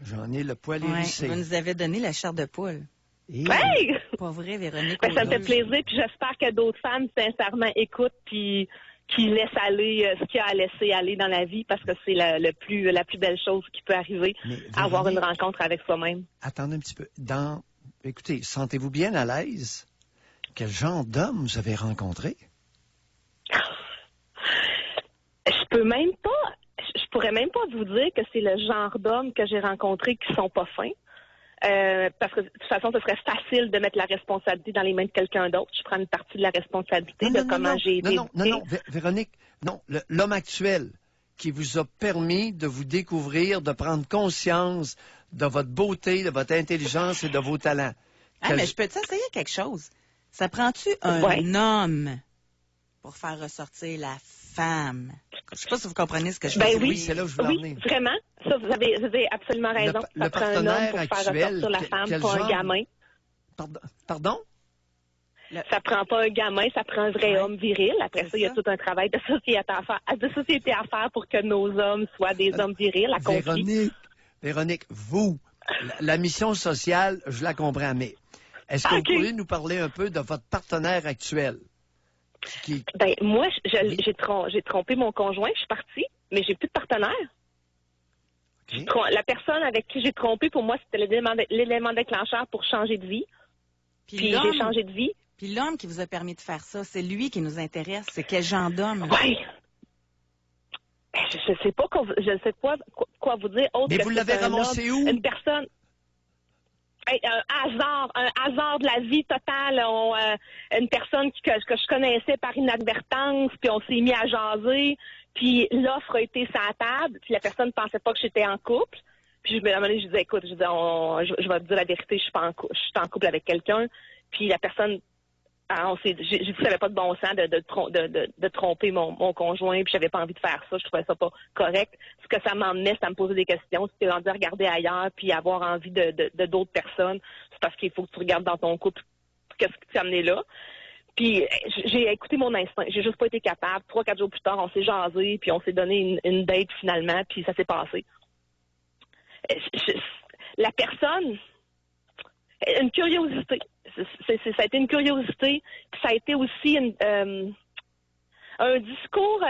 J'en ai le poil Ouais, hérissé. vous nous avez donné la chair de poule. Hey! Pas vrai, Véronique? Ben, ça me fait plaisir, puis j'espère que d'autres femmes, sincèrement, écoutent, puis qui laissent aller ce qu'il y a à laisser aller dans la vie, parce que c'est la plus belle chose qui peut arriver, avoir une rencontre avec soi-même. Attendez un petit peu. Écoutez, sentez-vous bien à l'aise? Quel genre d'homme vous avez rencontré? Je pourrais même pas vous dire que c'est le genre d'hommes que j'ai rencontrés qui sont pas fins. Parce que de toute façon, ce serait facile de mettre la responsabilité dans les mains de quelqu'un d'autre. Je prends une partie de la responsabilité comment j'ai aidé. Non, Véronique, non, l'homme actuel qui vous a permis de vous découvrir, de prendre conscience de votre beauté, de votre intelligence et de vos talents. Mais je peux t'essayer quelque chose? Ça prend-tu un homme pour faire ressortir la femme? Je sais pas si vous comprenez ce que je veux dire. Oui, c'est là où je veux en venir. Vraiment. Ça, vous avez absolument raison. Ça prend un homme pour faire ressortir la femme, pas un gamin. Pardon? Ça prend pas un gamin, ça prend un vrai homme viril. Après ça, il y a tout un travail de société à faire pour que nos hommes soient des hommes virils, accomplis. Véronique, vous, la mission sociale, je la comprends, mais est-ce que vous pourriez nous parler un peu de votre partenaire actuel? Ben, moi, j'ai trompé mon conjoint, je suis partie, mais j'ai plus de partenaire. Okay. La personne avec qui j'ai trompé, pour moi, c'était l'élément déclencheur pour changer de vie. Puis j'ai changé de vie. Puis l'homme qui vous a permis de faire ça, c'est lui qui nous intéresse. C'est quel genre d'homme? Oui. Je sais pas quoi vous dire autre. Mais vous l'avez ramassé où? Une personne. Un hasard de la vie totale. Une personne que je connaissais par inadvertance, puis on s'est mis à jaser, puis l'offre a été sur la table, puis la personne ne pensait pas que j'étais en couple. Puis à un moment donné, je disais, écoute, je vais te dire la vérité, je suis en couple avec quelqu'un. Puis la personne, j'ai dit que ça n'avait pas de bon sens de tromper mon conjoint, puis j'avais pas envie de faire ça, je trouvais ça pas correct. Ce que ça m'emmenait, c'est à me poser des questions, c'était rendu à regarder ailleurs, puis avoir envie de d'autres personnes. C'est parce qu'il faut que tu regardes dans ton couple qu'est-ce qui t'est amené là. Puis j'ai écouté mon instinct, j'ai juste pas été capable. 3-4 jours plus tard, on s'est jasé, puis on s'est donné une date finalement, puis ça s'est passé. La personne, une curiosité. Ça a été une curiosité, puis ça a été aussi un discours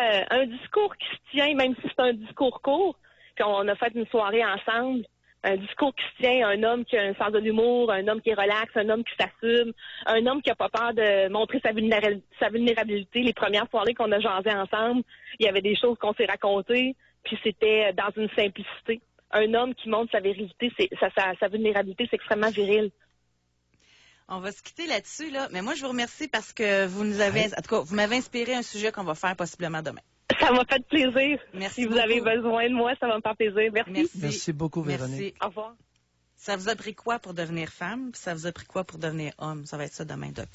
qui se tient, même si c'est un discours court, puis on a fait une soirée ensemble, un discours qui se tient, un homme qui a un sens de l'humour, un homme qui est relax, un homme qui s'assume, un homme qui n'a pas peur de montrer sa vulnérabilité. Les premières soirées qu'on a jasé ensemble, il y avait des choses qu'on s'est racontées, puis c'était dans une simplicité. Un homme qui montre sa virilité, sa vulnérabilité, c'est extrêmement viril. On va se quitter là-dessus, là. Mais moi, je vous remercie parce que vous nous avez, en tout cas, vous m'avez inspiré un sujet qu'on va faire possiblement demain. Ça m'a fait plaisir. Merci si beaucoup. Vous avez besoin de moi, ça va me faire plaisir. Merci. Merci beaucoup, Véronique. Merci. Au revoir. Ça vous a pris quoi pour devenir femme? Puis ça vous a pris quoi pour devenir homme? Ça va être ça demain, Doc.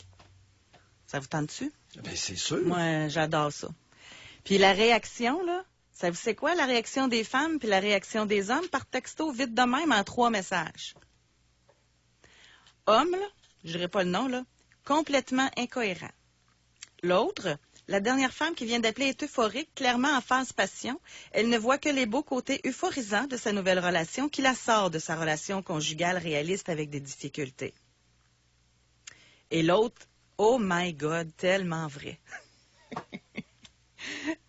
Ça vous tente-tu? Bien, c'est sûr. Moi, j'adore ça. Puis la réaction, là, ça vous sait quoi, la réaction des femmes puis la réaction des hommes par texto, vite de même, en 3 messages. Homme, là, je dirais pas le nom, là, complètement incohérent. L'autre, la dernière femme qui vient d'appeler est euphorique, clairement en phase passion. Elle ne voit que les beaux côtés euphorisants de sa nouvelle relation qui la sort de sa relation conjugale réaliste avec des difficultés. Et l'autre, oh my God, tellement vrai.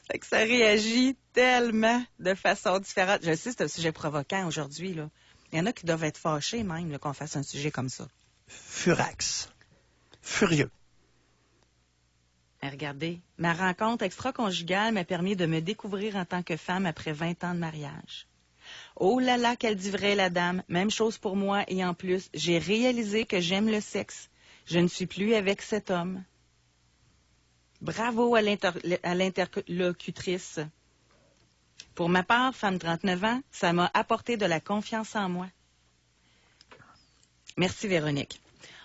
Fait que ça réagit tellement de façon différente. Je sais, c'est un sujet provoquant aujourd'hui, là. Il y en a qui doivent être fâchés même là, qu'on fasse un sujet comme ça. Furax. furieux. Regardez, ma rencontre extra-conjugale m'a permis de me découvrir en tant que femme après 20 ans de mariage. Oh là là, qu'elle dit vrai, la dame. Même chose pour moi et en plus, j'ai réalisé que j'aime le sexe. Je ne suis plus avec cet homme. Bravo à l'interlocutrice. Pour ma part, femme de 39 ans, ça m'a apporté de la confiance en moi. Merci, Véronique.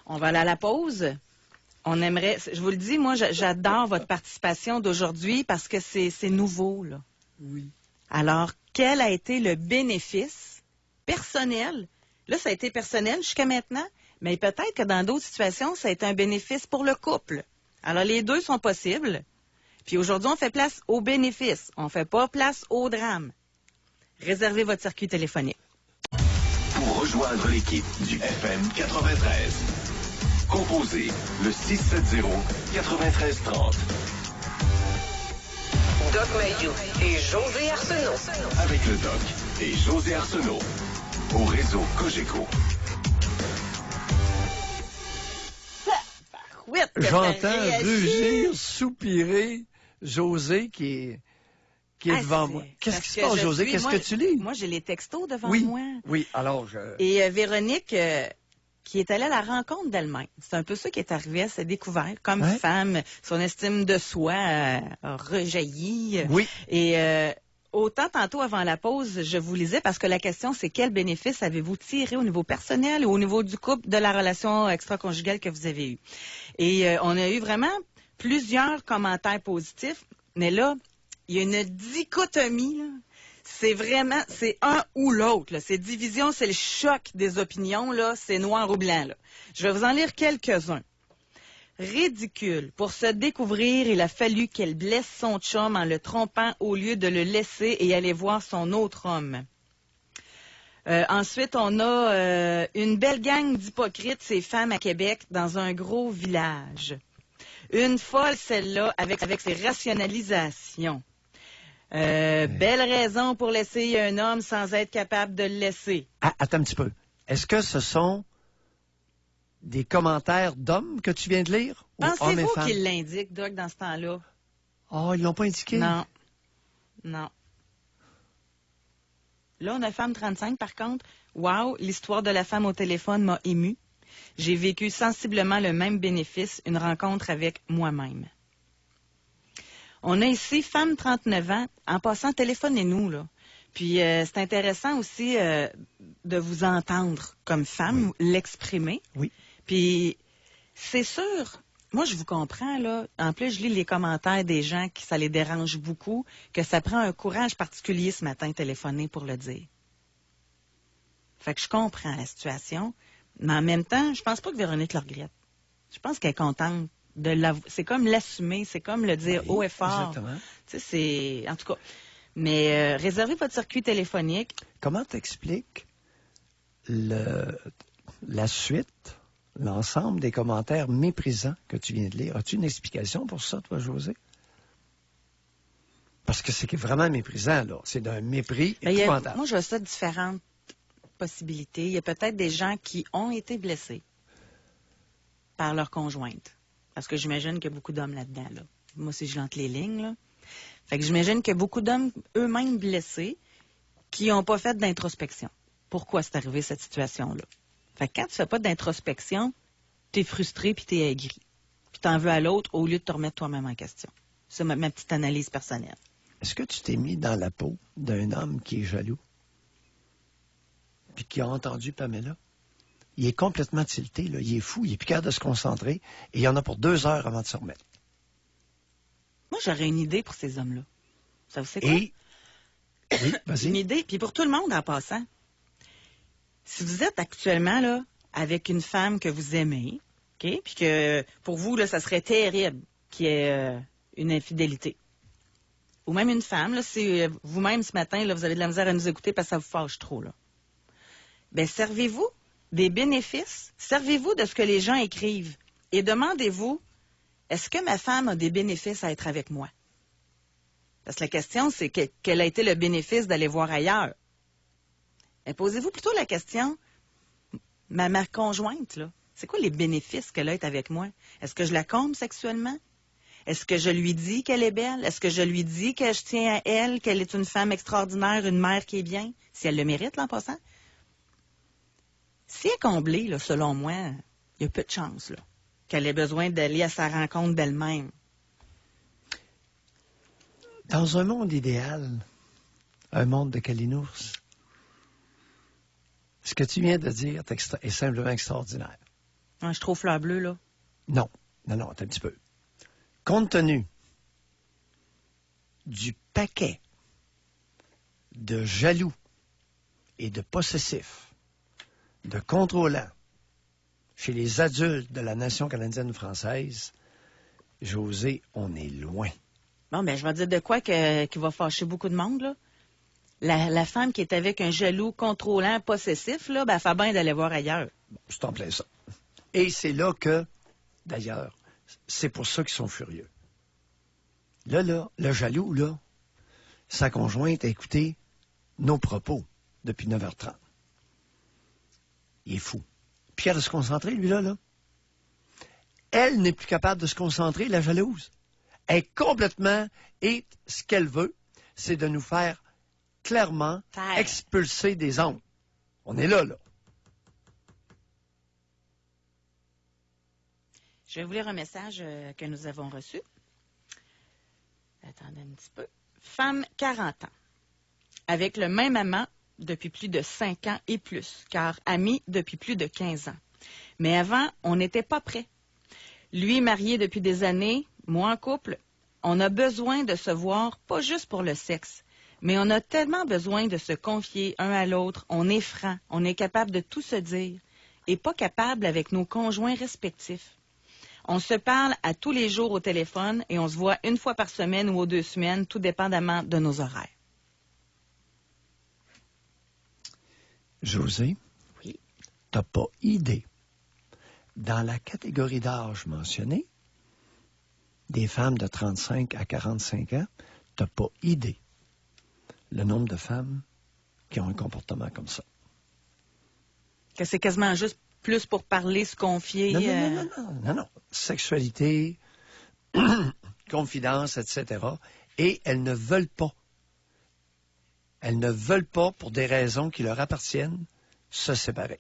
On va aller à la pause. On aimerait, je vous le dis, moi, j'adore votre participation d'aujourd'hui parce que c'est nouveau, là. Oui. Alors, quel a été le bénéfice personnel? Là, ça a été personnel jusqu'à maintenant, mais peut-être que dans d'autres situations, ça a été un bénéfice pour le couple. Alors, les deux sont possibles. Puis aujourd'hui, on fait place au bénéfice. On ne fait pas place au drame. Réservez votre circuit téléphonique. Pour rejoindre l'équipe du FM 93, composez le 670-9330. Doc Mayou et José Arsenault. Avec le Doc et José Arsenault. Au réseau Cogeco. J'entends rugir, soupirer José qui est devant moi. Qu'est-ce qui se passe, José? Qu'est-ce que tu lis? Moi, j'ai les textos devant moi. Oui, alors Et Véronique, qui est allée à la rencontre d'elle-même. C'est un peu ça qui est arrivé à sa découverte. Comme femme, son estime de soi a rejailli. Oui. Et autant tantôt avant la pause, je vous lisais parce que la question, c'est quel bénéfice avez-vous tiré au niveau personnel ou au niveau du couple de la relation extra-conjugale que vous avez eue? Et on a eu vraiment plusieurs commentaires positifs, mais là, il y a une dichotomie, là. C'est un ou l'autre, là. C'est division, c'est le choc des opinions, là. C'est noir ou blanc, là. Je vais vous en lire quelques-uns. Ridicule. Pour se découvrir, il a fallu qu'elle blesse son chum en le trompant au lieu de le laisser et aller voir son autre homme. Ensuite, on a une belle gang d'hypocrites, ces femmes à Québec, dans un gros village. Une folle, celle-là, avec ses rationalisations. Belle raison pour laisser un homme sans être capable de le laisser. Attends un petit peu. Est-ce que ce sont des commentaires d'hommes que tu viens de lire? Pensez-vous qu'ils l'indiquent, Doc, dans ce temps-là? Oh, ils l'ont pas indiqué? Non. Non. Là, on a femme 35, par contre. Wow, l'histoire de la femme au téléphone m'a émue. J'ai vécu sensiblement le même bénéfice, une rencontre avec moi-même. On a ici femme 39 ans. En passant, téléphonez-nous, là. Puis c'est intéressant aussi de vous entendre comme femme, l'exprimer. Oui. Puis c'est sûr, moi je vous comprends, là. En plus, je lis les commentaires des gens qui ça les dérange beaucoup, que ça prend un courage particulier ce matin de téléphoner pour le dire. Fait que je comprends la situation, mais en même temps, je pense pas que Véronique le regrette. Je pense qu'elle est contente. C'est comme l'assumer, c'est comme le dire haut et fort. Exactement. Tu sais, c'est... En tout cas. Mais réservez votre circuit téléphonique. Comment t'expliques la suite, l'ensemble des commentaires méprisants que tu viens de lire? As-tu une explication pour ça, toi, José? Parce que c'est vraiment méprisant, là. C'est d'un mépris épouvantable. Moi, je vois ça différentes possibilités. Il y a peut-être des gens qui ont été blessés par leur conjointe. Parce que j'imagine qu'il y a beaucoup d'hommes là-dedans, là. Moi, si je lente les lignes, là. Fait que j'imagine qu'il y a beaucoup d'hommes eux-mêmes blessés qui n'ont pas fait d'introspection. Pourquoi c'est arrivé cette situation-là? Fait que quand tu fais pas d'introspection, t'es frustré puis t'es aigri. Puis t'en veux à l'autre au lieu de te remettre toi-même en question. C'est ma petite analyse personnelle. Est-ce que tu t'es mis dans la peau d'un homme qui est jaloux? Puis qui a entendu Pamela? Il est complètement tilté, là. Il est fou, il est plus capable de se concentrer. Et il y en a pour 2 heures avant de se remettre. Moi, j'aurais une idée pour ces hommes-là. Ça vous sait quoi? Oui, vas-y. Une idée, puis pour tout le monde en passant. Si vous êtes actuellement là avec une femme que vous aimez, OK, puis que pour vous, là, ça serait terrible qu'il y ait une infidélité. Ou même une femme, là, si vous-même ce matin, là, vous avez de la misère à nous écouter parce que ça vous fâche trop, là. Bien, servez-vous des bénéfices, servez-vous de ce que les gens écrivent et demandez-vous, est-ce que ma femme a des bénéfices à être avec moi? Parce que la question, c'est quel a été le bénéfice d'aller voir ailleurs? Et posez-vous plutôt la question, ma conjointe, là, C'est quoi les bénéfices qu'elle a est avec moi? Est-ce que je la comble sexuellement? Est-ce que je lui dis qu'elle est belle? Est-ce que je lui dis que je tiens à elle, qu'elle est une femme extraordinaire, une mère qui est bien? Si elle le mérite, là, en passant. Si elle est comblée, là, selon moi, il y a peu de chance là, qu'elle ait besoin d'aller à sa rencontre d'elle-même. Dans un monde idéal, un monde de Kalinours, ce que tu viens de dire est simplement extraordinaire. Ouais, je trouve fleur bleue, là. Non, attends un petit peu. Compte tenu du paquet de jaloux et de possessifs, de contrôlants chez les adultes de la nation canadienne-française, José, on est loin. Bon, ben, je vais dire de quoi qui va fâcher beaucoup de monde, là. La femme qui est avec un jaloux, contrôlant, possessif, là, ben, elle fait bien d'aller voir ailleurs. Bon, c'est en plein ça. Et c'est là que, d'ailleurs, c'est pour ça qu'ils sont furieux. Là, le jaloux, là, sa conjointe a écouté nos propos depuis 9h30. Il est fou. Puis elle de se concentrer, lui, là. Elle n'est plus capable de se concentrer, la jalouse. Elle est complètement... Et ce qu'elle veut, c'est de nous faire clairement expulser des ondes. On est là. Je vais vous lire un message que nous avons reçu. Attendez un petit peu. Femme 40 ans, avec le même amant depuis plus de 5 ans et plus, car amis depuis plus de 15 ans. Mais avant, on n'était pas prêts. Lui marié depuis des années, moi en couple, on a besoin de se voir, pas juste pour le sexe, mais on a tellement besoin de se confier un à l'autre, on est franc, on est capable de tout se dire, et pas capable avec nos conjoints respectifs. On se parle à tous les jours au téléphone et on se voit une fois par semaine ou aux 2 semaines, tout dépendamment de nos horaires. José, oui. T'as pas idée. Dans la catégorie d'âge mentionnée, des femmes de 35 à 45 ans, t'as pas idée le nombre de femmes qui ont un comportement comme ça. Que c'est quasiment juste plus pour parler, se confier. Non. Sexualité, confidence, etc. Et elles ne veulent pas. Elles ne veulent pas, pour des raisons qui leur appartiennent, se séparer.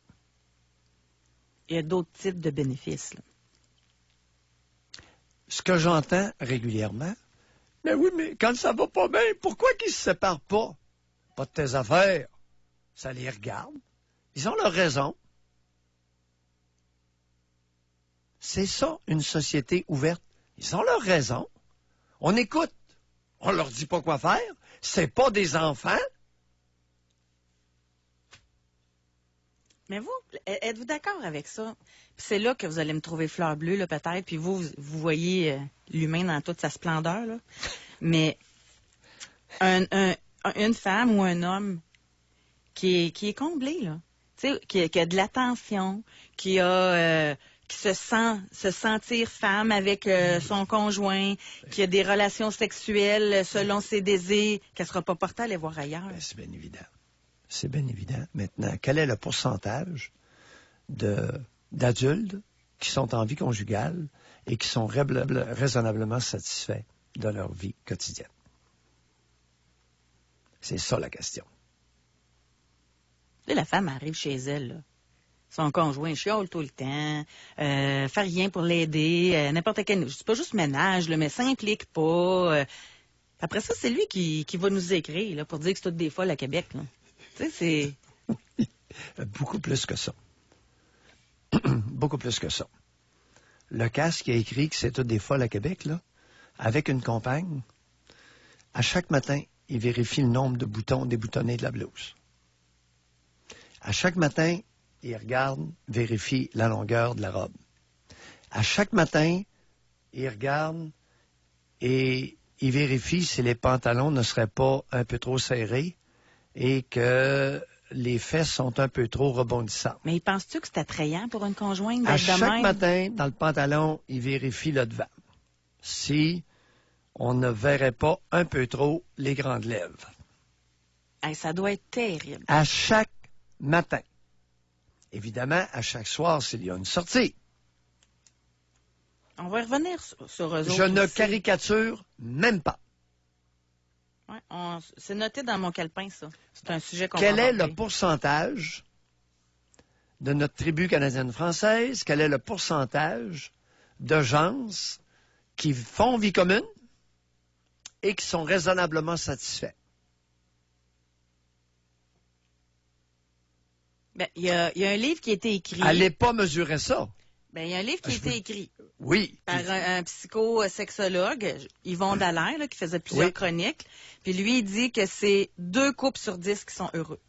Il y a d'autres types de bénéfices, là. Ce que j'entends régulièrement, mais oui, mais quand ça va pas bien, pourquoi qu'ils se séparent pas? Pas de tes affaires. Ça les regarde. Ils ont leur raison. C'est ça, une société ouverte. Ils ont leur raison. On écoute. On leur dit pas quoi faire. C'est pas des enfants. Mais vous, êtes-vous d'accord avec ça? Puis c'est là que vous allez me trouver fleur bleue, là, peut-être, puis vous voyez l'humain dans toute sa splendeur, là. Mais une femme ou un homme qui est comblé, là, tu sais, qui a de l'attention, qui se sentir femme avec son conjoint, qui a des relations sexuelles selon ses désirs, qu'elle ne sera pas portée à aller voir ailleurs. Ben, c'est bien évident. C'est bien évident. Maintenant, quel est le pourcentage d'adultes qui sont en vie conjugale et qui sont raisonnablement satisfaits de leur vie quotidienne? C'est ça la question. Là, la femme arrive chez elle, là. Son conjoint chiale tout le temps, fait rien pour l'aider, n'importe quel... C'est pas juste ménage, là, mais s'implique pas. Après ça, c'est lui qui va nous écrire là, pour dire que c'est toutes des folles à Québec, là. Tu sais, c'est... Beaucoup plus que ça. Beaucoup plus que ça. Le casque qui a écrit que c'est toutes des folles à Québec, là, avec une compagne, à chaque matin, il vérifie le nombre de boutons déboutonnés de la blouse. À chaque matin, il regarde, vérifie la longueur de la robe. À chaque matin, il regarde et il vérifie si les pantalons ne seraient pas un peu trop serrés et que les fesses sont un peu trop rebondissantes. Mais penses-tu que c'est attrayant pour une conjointe d'être À de chaque même? matin, dans le pantalon, il vérifie le devant. Si on ne verrait pas un peu trop les grandes lèvres. Hey, ça doit être terrible. À chaque matin. évidemment, à chaque soir, s'il y a une sortie. On va revenir sur eux autres. Je ne aussi. caricature même pas. Ouais, c'est noté dans mon calepin, ça. C'est un sujet qu'on Quel va est le aborder. pourcentage de notre tribu canadienne-française? Quel est le pourcentage de gens qui font vie commune et qui sont raisonnablement satisfaits? Ben, il y a un livre qui a été écrit. Allez pas mesurer ça. Ben, il y a un livre qui a été écrit Oui. par un psychosexologue, Yvon Dallaire, là, qui faisait plusieurs Oui. chroniques. Puis lui, il dit que c'est 2 couples sur 10 qui sont heureux.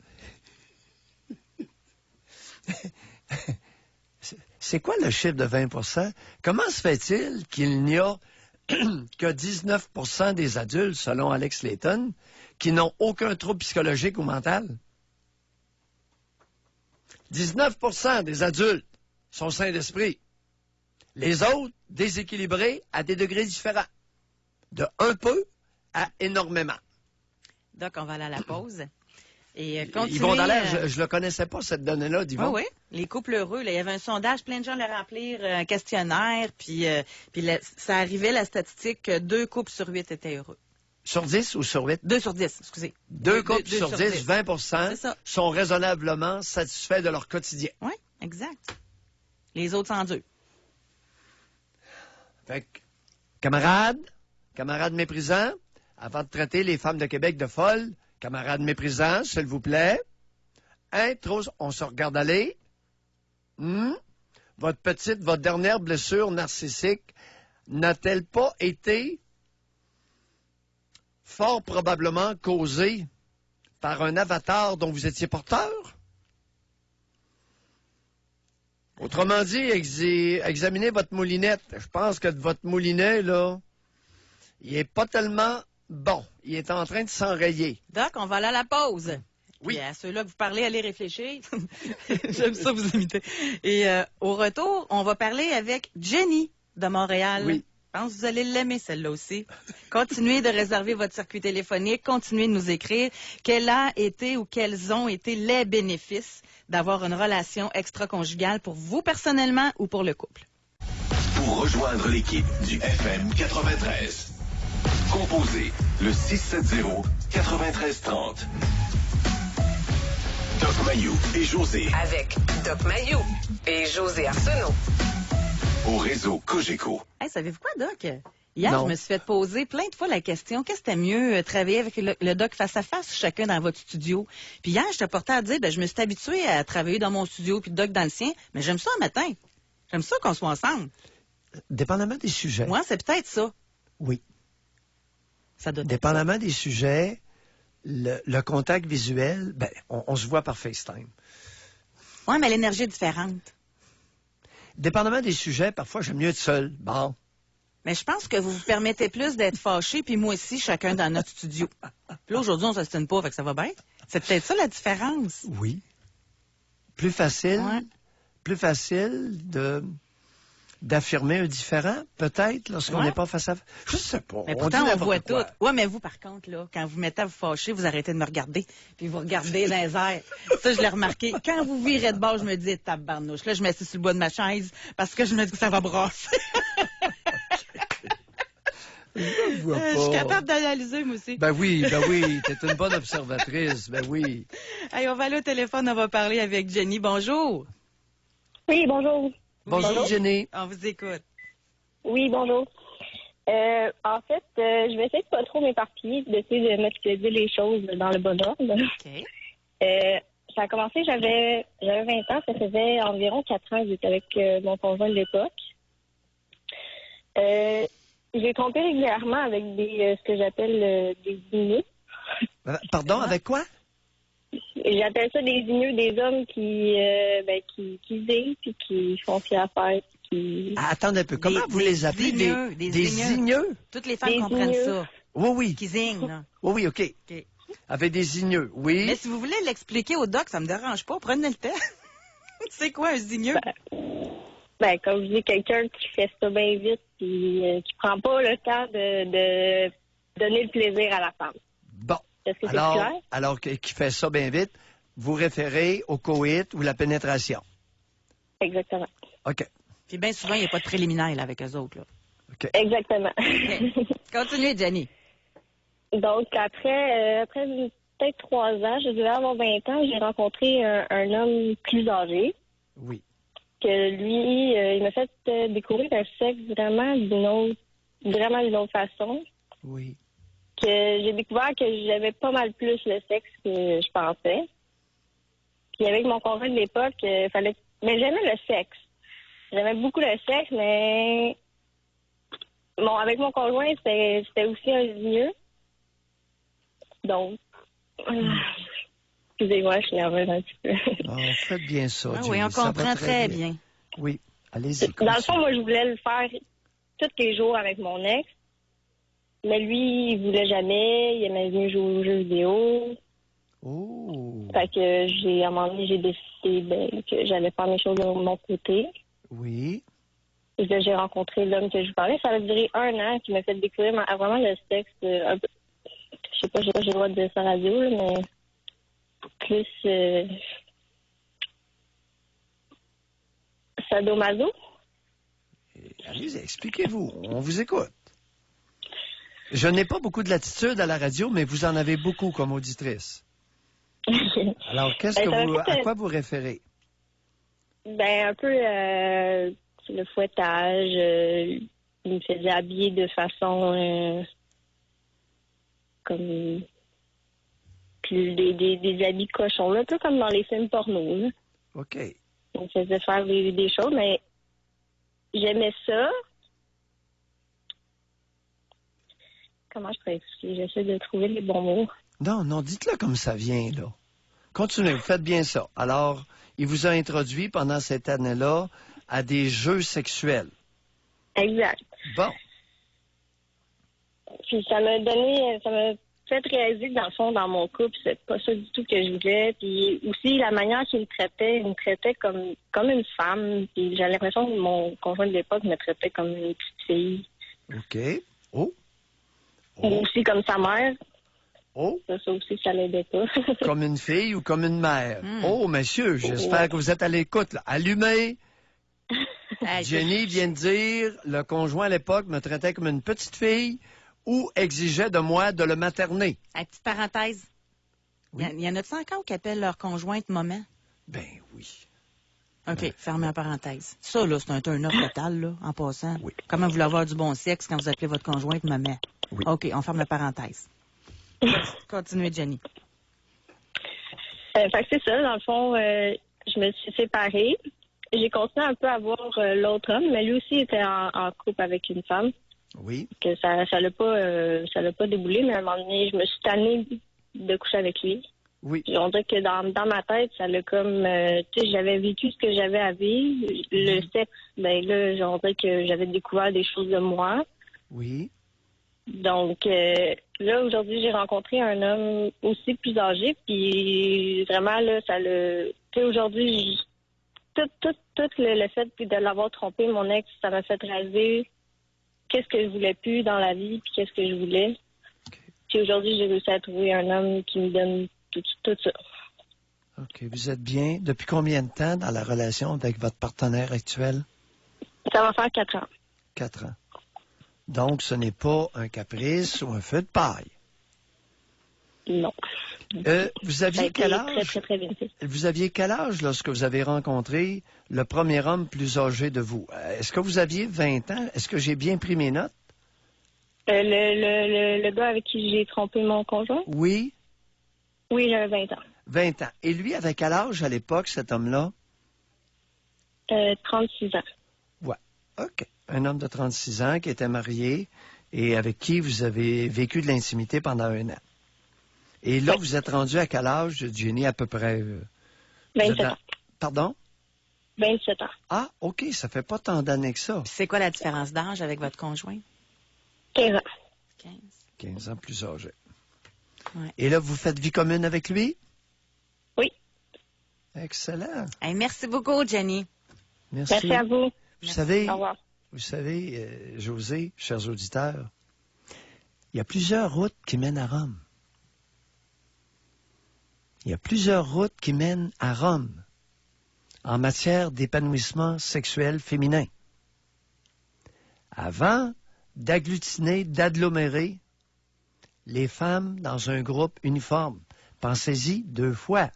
C'est quoi le chiffre de 20 %? Comment se fait-il qu'il n'y a que 19 % des adultes, selon Alex Layton, qui n'ont aucun trouble psychologique ou mental? 19 % des adultes sont sains d'esprit. Les autres, déséquilibrés à des degrés différents. De un peu à énormément. Donc, on va aller à la pause. Et continuer... Yvon Dallaire, je ne le connaissais pas, cette donnée-là, d'Yvon. Oui, oui. Les couples heureux. Là, il y avait un sondage, plein de gens allaient remplir un questionnaire, puis ça arrivait, la statistique, que 2 couples sur 8 étaient heureux. Sur 10 ou sur 8? 2 sur 10, excusez. 2 couples deux sur 10, 20 C'est ça. sont raisonnablement satisfaits de leur quotidien. Oui, exact. Les autres sans Dieu. Fait que, camarades méprisants, avant de traiter les femmes de Québec de folles, camarades méprisants, s'il vous plaît, on se regarde aller. Votre dernière blessure narcissique n'a-t-elle pas été fort probablement causée par un avatar dont vous étiez porteur? Autrement dit, examinez votre moulinette. Je pense que votre moulinet, là, il est pas tellement bon. Il est en train de s'enrayer. Doc, on va aller à la pause. Oui. Puis à ceux-là que vous parlez, allez réfléchir. J'aime ça vous imiter. Et au retour, on va parler avec Jenny de Montréal. Oui. Je pense que vous allez l'aimer, celle-là aussi. Continuez de réserver votre circuit téléphonique. Continuez de nous écrire. Quels ont été les bénéfices d'avoir une relation extra-conjugale pour vous personnellement ou pour le couple? Pour rejoindre l'équipe du FM 93, composez le 670-9330. Doc Mayou et José Avec Doc Mayou et José Arsenault. au réseau Cogeco. Hey, savez-vous quoi, Doc? Hier, Non. je me suis fait poser plein de fois la question, qu'est-ce que c'était mieux, travailler avec le Doc face à face, chacun dans votre studio? Puis hier, je te portais à dire, je me suis habituée à travailler dans mon studio, puis le Doc dans le sien, mais j'aime ça le matin. J'aime ça qu'on soit ensemble. Dépendamment des sujets. Moi, c'est peut-être ça. Oui. Ça doit être Dépendamment des sujets, le contact visuel, on se voit par FaceTime. ça. Ouais, mais l'énergie est différente. Dépendamment des sujets, parfois, j'aime mieux être seul. Bon. Mais je pense que vous vous permettez plus d'être fâchés, puis moi aussi, chacun dans notre studio. Puis là, aujourd'hui, on s'ostine pas, fait que ça va bien. C'est peut-être ça la différence. Oui. Plus facile. Ouais. Plus facile d'affirmer un différent, peut-être, lorsqu'on Ouais. n'est pas face à face. Je sais pas. Mais dit pourtant, on n'importe voit quoi. tout. Ouais, mais vous, par contre, là, quand vous mettez à vous fâcher, vous arrêtez de me regarder, puis vous regardez dans les airs. Ça, je l'ai remarqué. Quand vous virez de bord, je me dis, tabarnouche. Là, je m'assieds sur le bois de ma chaise parce que je me dis que ça va brasser. Je vois Je suis pas. capable d'analyser, moi aussi. Ben oui, t'es une bonne observatrice, ben oui. Allez, on va aller au téléphone, on va parler avec Jenny. Bonjour. Oui, bonjour. Bonjour, Jenny. On vous écoute. Oui, bonjour. En fait, je vais essayer de pas trop m'éparpiller, d'essayer de m'expédier les choses dans le bon ordre. OK. Ça a commencé, j'avais 20 ans, ça faisait environ 4 ans que j'étais avec mon conjoint de l'époque. J'ai trompé régulièrement avec ce que j'appelle des igneux. Pardon, avec quoi? J'appelle ça des igneux, des hommes qui vivent puis qui font fier à faire. Ah, attendez un peu. Comment vous les appelez? igneux, des igneux? Toutes les femmes Des comprennent igneux. ça. Oui, oui. Qui zignent, là. Oui, oui, OK. OK. Avec des igneux, oui. Mais si vous voulez l'expliquer au doc, ça me dérange pas. Prenez le temps. C'est quoi un zigneux? Comme je dis, quelqu'un qui fait ça bien vite et qui prend pas le temps de donner le plaisir à la femme. Bon. Est-ce que c'est clair? Alors qui fait ça bien vite, vous référez au coït ou la pénétration. Exactement. OK. Puis bien souvent, il n'y a pas de préliminaire là, avec eux autres. Là. OK. Exactement. OK. Continuez, Jenny. Donc, après peut-être 3 ans, je devais avoir 20 ans, j'ai rencontré un homme plus âgé. Oui. Que lui, il m'a fait découvrir un sexe vraiment d'une autre façon. Oui. Que j'ai découvert que j'aimais pas mal plus le sexe que je pensais. Puis avec mon conjoint de l'époque, mais j'aimais le sexe. J'aimais beaucoup le sexe, mais avec mon conjoint, c'était aussi un mieux. Donc, excusez-moi, je suis nerveuse un petit peu. Oh, faites bien ça, Ah, Jenny. oui, on Ça va comprend très bien. Oui, allez-y. Dans le fond, moi, je voulais le faire tous les jours avec mon ex. Mais lui, il voulait jamais. Il aimait bien jouer aux jeux vidéo. Oh. Fait que à un moment donné, j'ai décidé que j'allais faire mes choses de mon côté. Oui. Et là, j'ai rencontré l'homme que je vous parlais. Ça a duré 1 an qui m'a fait découvrir vraiment le sexe un peu. Je sais pas, j'ai le droit de dire ça à la radio, là, mais plus sadomaso. Allez-y, expliquez-vous. On vous écoute. Je n'ai pas beaucoup de latitude à la radio, mais vous en avez beaucoup comme auditrice. Alors, à quoi vous référez? Ben, un peu le fouettage. Il me faisait habiller de façon comme des habits cochons, là, un peu comme dans les films porno. Là. OK. Il me faisait faire des choses, mais j'aimais ça. Comment je pourrais expliquer? J'essaie de trouver les bons mots. Non, dites-le comme ça vient, là. Continuez, vous faites bien ça. Alors, il vous a introduit pendant cette année-là à des jeux sexuels. Exact. Bon. Puis ça m'a fait réaliser que dans le fond, dans mon couple, c'est pas ça du tout que je voulais. Puis aussi, la manière qu'il me traitait comme une femme. Puis j'ai l'impression que mon conjoint de l'époque me traitait comme une petite fille. OK. Oh. Ou aussi comme sa mère. Oh. Ça aussi, ça l'aidait pas. Comme une fille ou comme une mère. Oh, messieurs, j'espère que vous êtes à l'écoute. Là. Allumez. Jenny vient de dire, le conjoint à l'époque me traitait comme une petite fille ou exigeait de moi de le materner. Petite parenthèse. Oui. Il y en a-t-il encore qui appellent leur conjointe maman? Ben oui. OK, fermez la parenthèse. Ça, là, c'est un turn-off total, là, en passant. Oui. Comment vous voulez avoir du bon sexe quand vous appelez votre conjointe maman? Oui. OK, on ferme la parenthèse. Continuez, Jenny. Fait que c'est ça, dans le fond, je me suis séparée. J'ai continué un peu à voir l'autre homme, mais lui aussi était en couple avec une femme. Oui. Que ça l'a pas déboulé, mais à un moment donné, je me suis tannée de coucher avec lui. Oui. Puis on dirait que dans ma tête, ça l'a comme... tu sais, j'avais vécu ce que j'avais à vivre. Le sexe, ben là, on dirait que j'avais découvert des choses de moi. Oui. Donc, là, aujourd'hui, j'ai rencontré un homme aussi plus âgé, puis vraiment, là, ça le... Tu sais, aujourd'hui, tout le fait de l'avoir trompé, mon ex, ça m'a fait réaliser qu'est-ce que je voulais plus dans la vie, puis qu'est-ce que je voulais. Okay. Puis aujourd'hui, j'ai réussi à trouver un homme qui me donne tout ça. OK. Vous êtes bien. Depuis combien de temps dans la relation avec votre partenaire actuel? Ça va faire 4 ans. 4 ans. Donc, ce n'est pas un caprice ou un feu de paille. Non. Vous aviez quel âge? Très bien. Vous aviez quel âge lorsque vous avez rencontré le premier homme plus âgé de vous? Est-ce que vous aviez 20 ans? Est-ce que j'ai bien pris mes notes? Le gars avec qui j'ai trompé mon conjoint? Oui. Oui, j'avais 20 ans. 20 ans. Et lui, avec quel âge à l'époque, cet homme-là? 36 ans. Ouais. OK. Un homme de 36 ans qui était marié et avec qui vous avez vécu de l'intimité pendant 1 an. Et là, vous êtes rendu à quel âge, Jenny, à peu près? 27 ans. Pardon? 27 ans. Ah, OK, ça fait pas tant d'années que ça. Puis c'est quoi la différence d'âge avec votre conjoint? 15 ans. 15. 15 ans plus âgé. Ouais. Et là, vous faites vie commune avec lui? Oui. Excellent. Hey, merci beaucoup, Jenny. Merci. Merci à vous. Vous Au revoir. savez, José, chers auditeurs, il y a plusieurs routes qui mènent à Rome. Il y a plusieurs routes qui mènent à Rome. en matière d'épanouissement sexuel féminin. Avant d'agglutiner, d'agglomérer les femmes dans un groupe uniforme. Pensez-y 2 fois.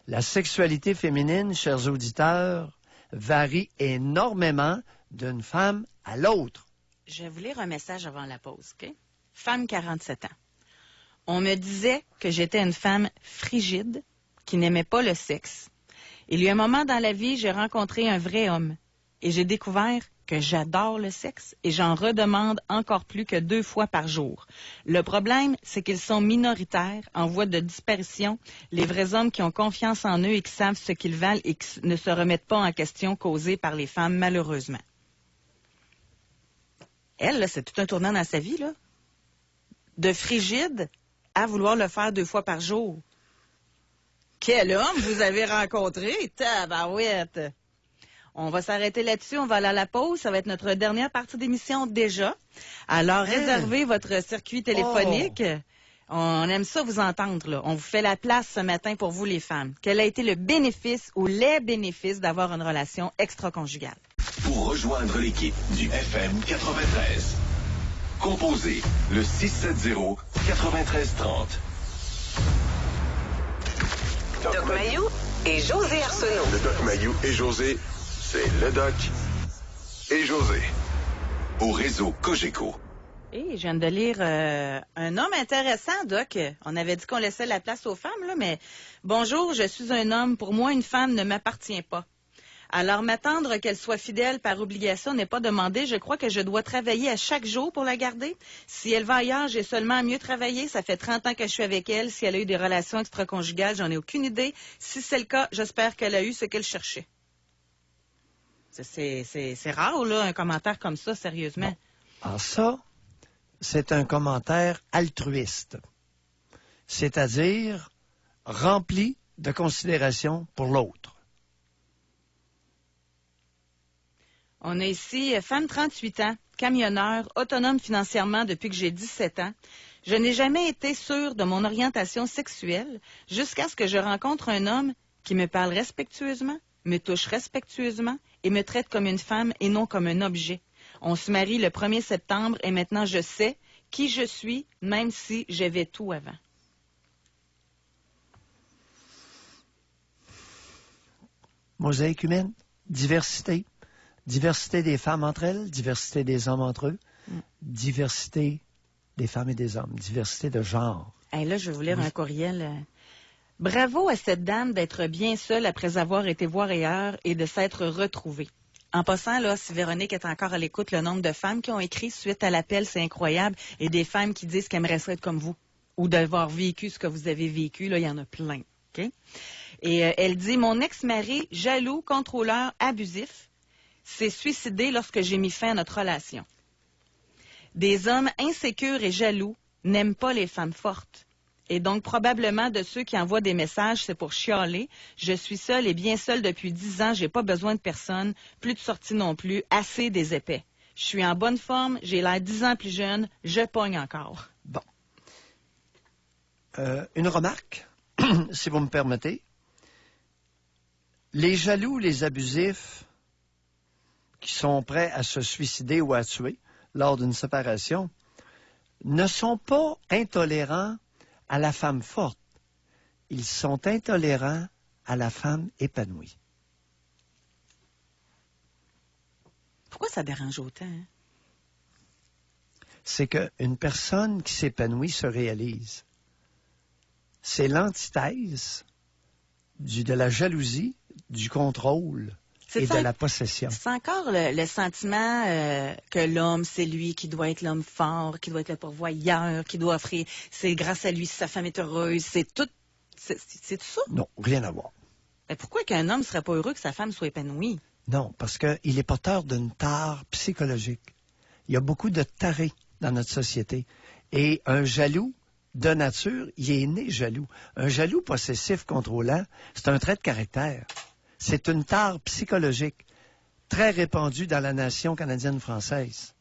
La sexualité féminine, chers auditeurs, varie énormément d'une femme à l'autre. Je vais vous lire un message avant la pause, OK? Femme 47 ans. On me disait que j'étais une femme frigide, qui n'aimait pas le sexe. Il y a un moment dans la vie, j'ai rencontré un vrai homme et j'ai découvert que j'adore le sexe et j'en redemande encore plus que 2 fois par jour. Le problème, c'est qu'ils sont minoritaires, en voie de disparition, les vrais hommes qui ont confiance en eux et qui savent ce qu'ils valent et qui ne se remettent pas en question causée par les femmes, malheureusement. Elle, là, c'est tout un tournant dans sa vie, là. De frigide à vouloir le faire 2 fois par jour. Quel homme vous avez rencontré? Tabarouette! On va s'arrêter là-dessus, on va aller à la pause. Ça va être notre dernière partie d'émission déjà. Alors, réservez votre circuit téléphonique. On aime ça vous entendre, là. On vous fait la place ce matin pour vous, les femmes. Quel a été le bénéfice ou les bénéfices d'avoir une relation extra-conjugale? Pour rejoindre l'équipe du FM 93, composez le 670-9330. Doc Mayou et José Arsenault. Le Doc Mayou et José, c'est le Doc et José. Au réseau Cogeco. Et je viens de lire un homme intéressant, Doc. On avait dit qu'on laissait la place aux femmes, là, mais bonjour, je suis un homme. Pour moi, une femme ne m'appartient pas. Alors, m'attendre qu'elle soit fidèle par obligation n'est pas demandé. Je crois que je dois travailler à chaque jour pour la garder. Si elle va ailleurs, j'ai seulement à mieux travailler. Ça fait 30 ans que je suis avec elle. Si elle a eu des relations extra-conjugales, j'en ai aucune idée. Si c'est le cas, j'espère qu'elle a eu ce qu'elle cherchait. C'est rare, là, un commentaire comme ça, sérieusement. Bon. Alors ça, c'est un commentaire altruiste. C'est-à-dire rempli de considération pour l'autre. On a ici femme 38 ans, camionneur, autonome financièrement depuis que j'ai 17 ans. Je n'ai jamais été sûre de mon orientation sexuelle jusqu'à ce que je rencontre un homme qui me parle respectueusement, me touche respectueusement et me traite comme une femme et non comme un objet. On se marie le 1er septembre et maintenant je sais qui je suis, même si j'avais tout avant. Mosaïque humaine, diversité. Diversité des femmes entre elles, diversité des hommes entre eux, diversité des femmes et des hommes, diversité de genre. Hey, là, je vais vous lire un courriel. Bravo à cette dame d'être bien seule après avoir été voir ailleurs et de s'être retrouvée. En passant, là, si Véronique est encore à l'écoute, le nombre de femmes qui ont écrit suite à l'appel, c'est incroyable. Et des femmes qui disent qu'elles aimeraient ça être comme vous ou d'avoir vécu ce que vous avez vécu, là, il y en a plein. Okay? Et elle dit, mon ex-mari, jaloux, contrôleur, abusif, s'est suicidé lorsque j'ai mis fin à notre relation. Des hommes insécures et jaloux n'aiment pas les femmes fortes. Et donc, probablement, de ceux qui envoient des messages, c'est pour chialer. Je suis seule et bien seule depuis 10 ans, j'ai pas besoin de personne, plus de sorties non plus, assez des épais. Je suis en bonne forme, j'ai l'air 10 ans plus jeune, je pogne encore. Bon. Une remarque, si vous me permettez. Les jaloux, les abusifs, qui sont prêts à se suicider ou à tuer lors d'une séparation, ne sont pas intolérants à la femme forte. Ils sont intolérants à la femme épanouie. Pourquoi ça dérange autant? Hein? C'est qu'une personne qui s'épanouit se réalise. C'est l'antithèse de la jalousie, du contrôle et de la possession. C'est encore le sentiment que l'homme, c'est lui qui doit être l'homme fort, qui doit être le pourvoyeur, qui doit offrir. C'est grâce à lui si sa femme est heureuse. C'est tout. C'est tout ça? Non, rien à voir. Mais pourquoi qu'un homme ne serait pas heureux que sa femme soit épanouie? Non, parce qu'il est porteur d'une tare psychologique. Il y a beaucoup de tarés dans notre société. Et un jaloux, de nature, il est né jaloux. Un jaloux possessif, contrôlant, c'est un trait de caractère. C'est une tare psychologique très répandue dans la nation canadienne-française.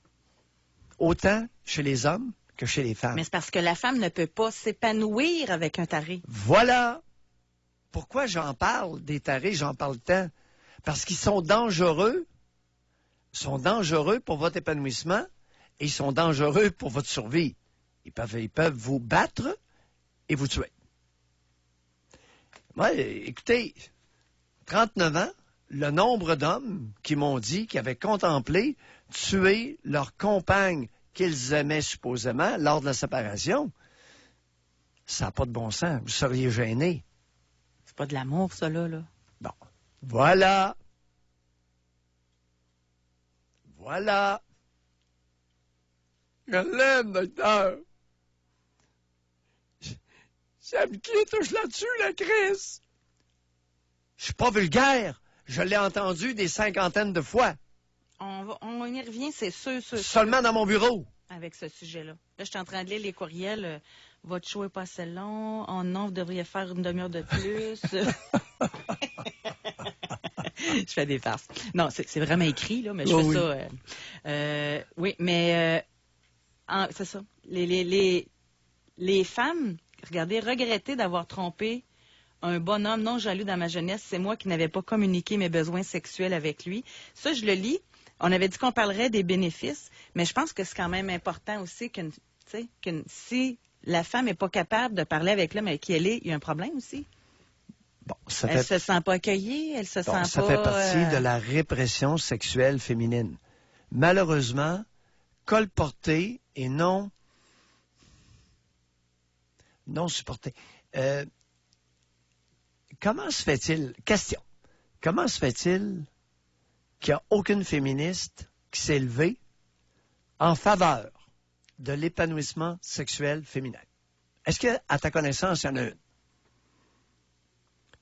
Autant chez les hommes que chez les femmes. Mais c'est parce que la femme ne peut pas s'épanouir avec un taré. Voilà! pourquoi j'en parle des tarés, j'en parle tant? Parce qu'ils sont dangereux. Ils sont dangereux pour votre épanouissement et ils sont dangereux pour votre survie. Ils peuvent vous battre et vous tuer. Moi, écoutez, 39 ans, le nombre d'hommes qui m'ont dit qu'ils avaient contemplé tuer leur compagne qu'ils aimaient supposément lors de la séparation, ça n'a pas de bon sens. Vous seriez gêné. C'est pas de l'amour, ça, là. Bon. Voilà. Voilà. Je l'aime, docteur. Ça me quitte, je la tue, la crise. Je suis pas vulgaire. Je l'ai entendu des cinquantaines de fois. On y revient, c'est sûr. Seulement dans mon bureau. Avec ce sujet-là. Là, je suis en train de lire les courriels. Votre show est pas assez long. Oh non, vous devriez faire une demi-heure de plus. Je fais des farces. Non, c'est vraiment écrit, là, mais je fais ça. Oui, mais c'est ça. Les femmes, regardez, regretter d'avoir trompé un bonhomme non jaloux dans ma jeunesse, c'est moi qui n'avais pas communiqué mes besoins sexuels avec lui. Ça, je le lis. On avait dit qu'on parlerait des bénéfices, mais je pense que c'est quand même important aussi que si la femme n'est pas capable de parler avec l'homme avec qui elle est, il y a un problème aussi. Bon, elle se sent pas accueillie, elle se sent pas... Ça fait partie de la répression sexuelle féminine. Malheureusement, colporté et non supporté. Comment se fait-il... Question. Comment se fait-il qu'il n'y a aucune féministe qui s'est levée en faveur de l'épanouissement sexuel féminin? Est-ce qu'à ta connaissance, il y en a une?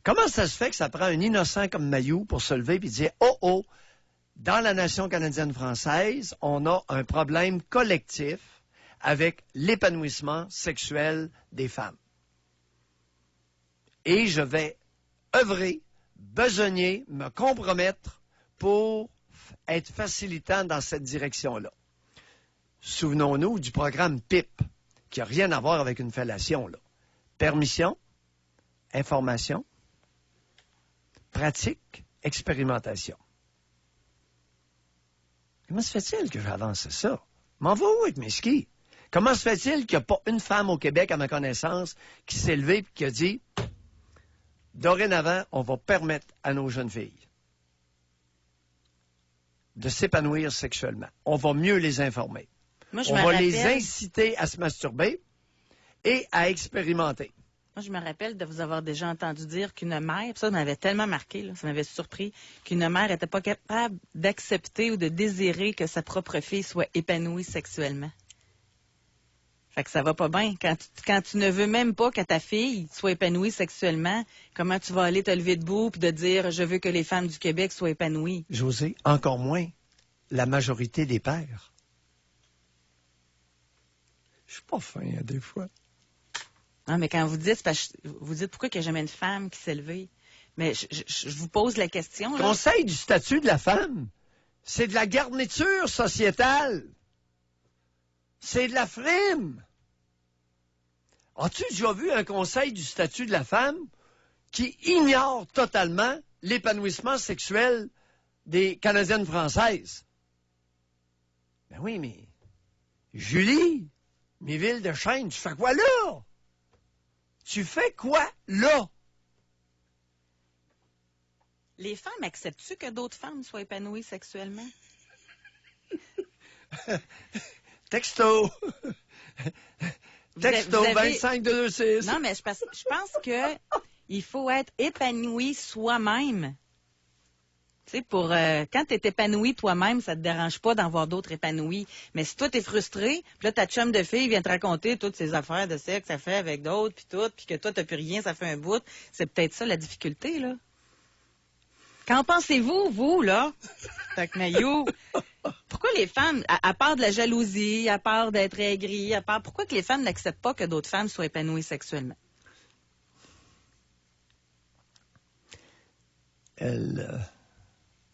Comment ça se fait que ça prend un innocent comme Mayou pour se lever et dire « Oh, dans la nation canadienne-française, on a un problème collectif avec l'épanouissement sexuel des femmes. Et je vais œuvrer, besogner, me compromettre pour être facilitant dans cette direction-là. » Souvenons-nous du programme PIP, qui n'a rien à voir avec une fellation, là. Permission, information, pratique, expérimentation. Comment se fait-il que j'avance ça? M'en va où avec mes skis? Comment se fait-il qu'il n'y a pas une femme au Québec, à ma connaissance, qui s'est levée et qui a dit « Dorénavant, on va permettre à nos jeunes filles de s'épanouir sexuellement. On va mieux les informer. On va les inciter à se masturber et à expérimenter. » Moi, je me rappelle de vous avoir déjà entendu dire qu'une mère, ça m'avait tellement marqué, là, ça m'avait surpris, qu'une mère n'était pas capable d'accepter ou de désirer que sa propre fille soit épanouie sexuellement. Fait que ça va pas bien. Quand tu ne veux même pas que ta fille soit épanouie sexuellement, comment tu vas aller te lever debout et de dire « Je veux que les femmes du Québec soient épanouies ». José, encore moins la majorité des pères. Je suis pas fin, hein, des fois. Non, mais quand vous dites, vous dites pourquoi il n'y a jamais une femme qui s'est levée. Mais je vous pose la question. Là. Conseil du statut de la femme, c'est de la garniture sociétale. C'est de la frime. As-tu déjà vu un conseil du statut de la femme qui ignore totalement l'épanouissement sexuel des Canadiennes françaises? Ben oui, mais Julie, Méville de Chêne, tu fais quoi là? Tu fais quoi là? Les femmes acceptent-tu que d'autres femmes soient épanouies sexuellement? Texto! Texto 25-226. Non, mais je pense que il faut être épanoui soi-même. Tu sais, quand tu es épanoui toi-même, ça te dérange pas d'en voir d'autres épanouis. Mais si toi, tu es frustré, puis là, ta chum de fille vient te raconter toutes ses affaires de sexe, ça fait avec d'autres, puis tout, puis que toi, t'as plus rien, ça fait un bout, c'est peut-être ça la difficulté, là. Qu'en pensez-vous, vous, là? Doc Mayou, pourquoi les femmes, à part de la jalousie, à part d'être aigries, pourquoi que les femmes n'acceptent pas que d'autres femmes soient épanouies sexuellement? Elle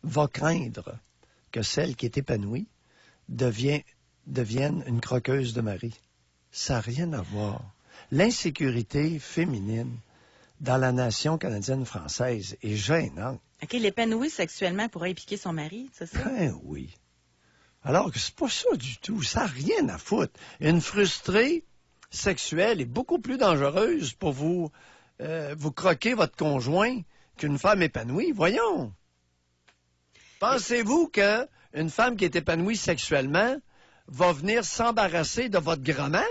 va craindre que celle qui est épanouie devienne une croqueuse de mari. Ça n'a rien à voir. L'insécurité féminine dans la nation canadienne-française est gênante. OK, l'épanouir sexuellement pourrait piquer son mari, c'est ça? Ben oui. Alors que c'est pas ça du tout. Ça n'a rien à foutre. Une frustrée sexuelle est beaucoup plus dangereuse pour vous croquer votre conjoint qu'une femme épanouie. Voyons. Pensez-vous qu'une femme qui est épanouie sexuellement va venir s'embarrasser de votre grand-mère?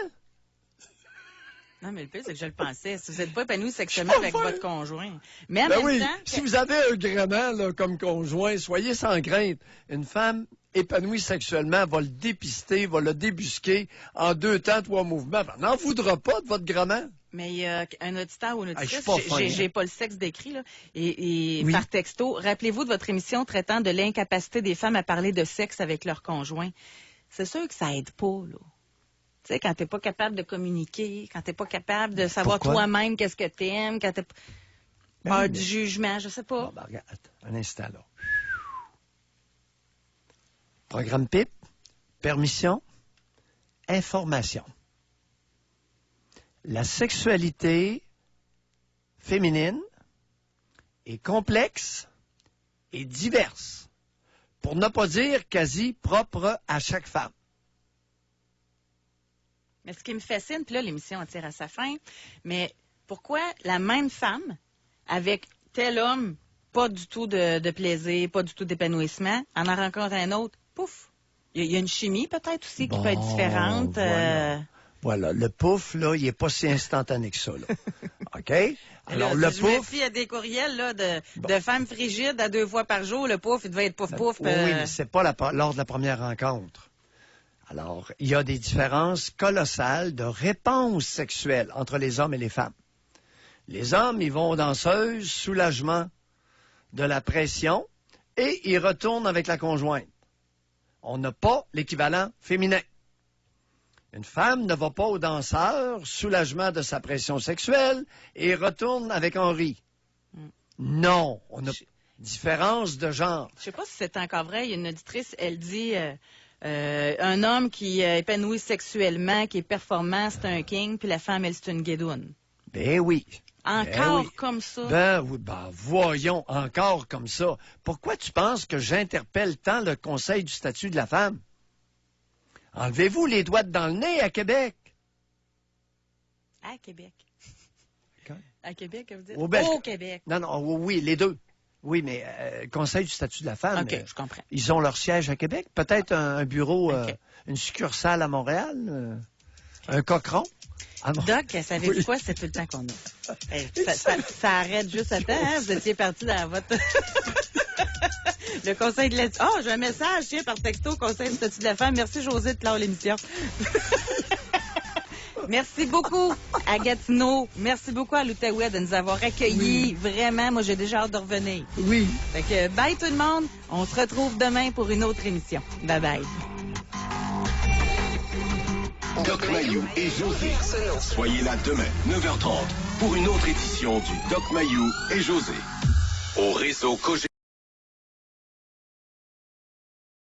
Non, mais le pire, c'est que je le pensais. Si vous n'êtes pas épanoui sexuellement avec votre conjoint. Mais en Ben même oui, temps... si vous avez un grand-mère là, comme conjoint, soyez sans crainte. Une femme épanouie sexuellement va le dépister, va le débusquer en 2 temps, 3 mouvements. Elle n'en voudra pas de votre grand-mère. Mais il y a un auditeur ou une auditrice, j'ai pas le sexe décrit, là, et Oui. par texto, rappelez-vous de votre émission traitant de l'incapacité des femmes à parler de sexe avec leur conjoint. C'est sûr que ça aide pas, là. Tu sais, quand t'es pas capable de communiquer, quand t'es pas capable de savoir Pourquoi? toi-même qu'est-ce que t'aimes, quand t'es Ben peur oui, du mais- jugement, je sais pas. Bon, ben, regarde, un instant là. Programme PIP, permission, information. La sexualité féminine est complexe et diverse, pour ne pas dire quasi propre à chaque femme. Mais ce qui me fascine, puis là, l'émission tire à sa fin, mais pourquoi la même femme, avec tel homme, pas du tout de plaisir, pas du tout d'épanouissement, en rencontre un autre, pouf! Il y a une chimie peut-être aussi qui peut être différente. Voilà. Voilà, le pouf, là, il n'est pas si instantané que ça, là. OK? Alors, Là, le si je me pouf... fie à des courriels là, de femmes frigides à 2 fois par jour, le pouf, il devait être pouf-pouf. Oui, mais c'est pas lors de la première rencontre. Alors, il y a des différences colossales de réponse sexuelle entre les hommes et les femmes. Les hommes, ils vont aux danseuses, soulagement de la pression, et ils retournent avec la conjointe. On n'a pas l'équivalent féminin. Une femme ne va pas au danseur, soulagement de sa pression sexuelle, et retourne avec Henri. Non, on a différence de genre. Je sais pas si c'est encore vrai. Il y a une auditrice, elle dit un homme qui est épanoui sexuellement, qui est performant, c'est un king, puis la femme, elle, c'est une guédoune. Ben oui. Encore oui. comme ça. Ben oui, ben voyons, encore comme ça. Pourquoi tu penses que j'interpelle tant le Conseil du statut de la femme? Enlevez-vous les doigts dans le nez à Québec. À Québec. Quand? À Québec, vous dites? Au Québec. Non, non, oui, les deux. Oui, mais Conseil du statut de la femme, OK, je comprends. ils ont leur siège à Québec. Peut-être un bureau, OK. une succursale à Montréal, un cochon. Ah, non. Doc, savez-vous quoi? C'est tout le temps qu'on a. Ça arrête juste à temps, hein? Vous étiez parti dans votre... Le conseil de l'éthique. Oh, j'ai un message, tiens, par texto, conseil du statut de la femme. Merci, José, de clore l'émission. Merci beaucoup à Gatineau. Merci beaucoup à l'Outaouais de nous avoir accueillis. Vraiment, moi, j'ai déjà hâte de revenir. Oui. Fait que, bye tout le monde. On se retrouve demain pour une autre émission. Bye bye. Doc Mayou et José. Soyez là demain, 9h30, pour une autre édition du Doc Mayou et José. Au réseau Cogeco.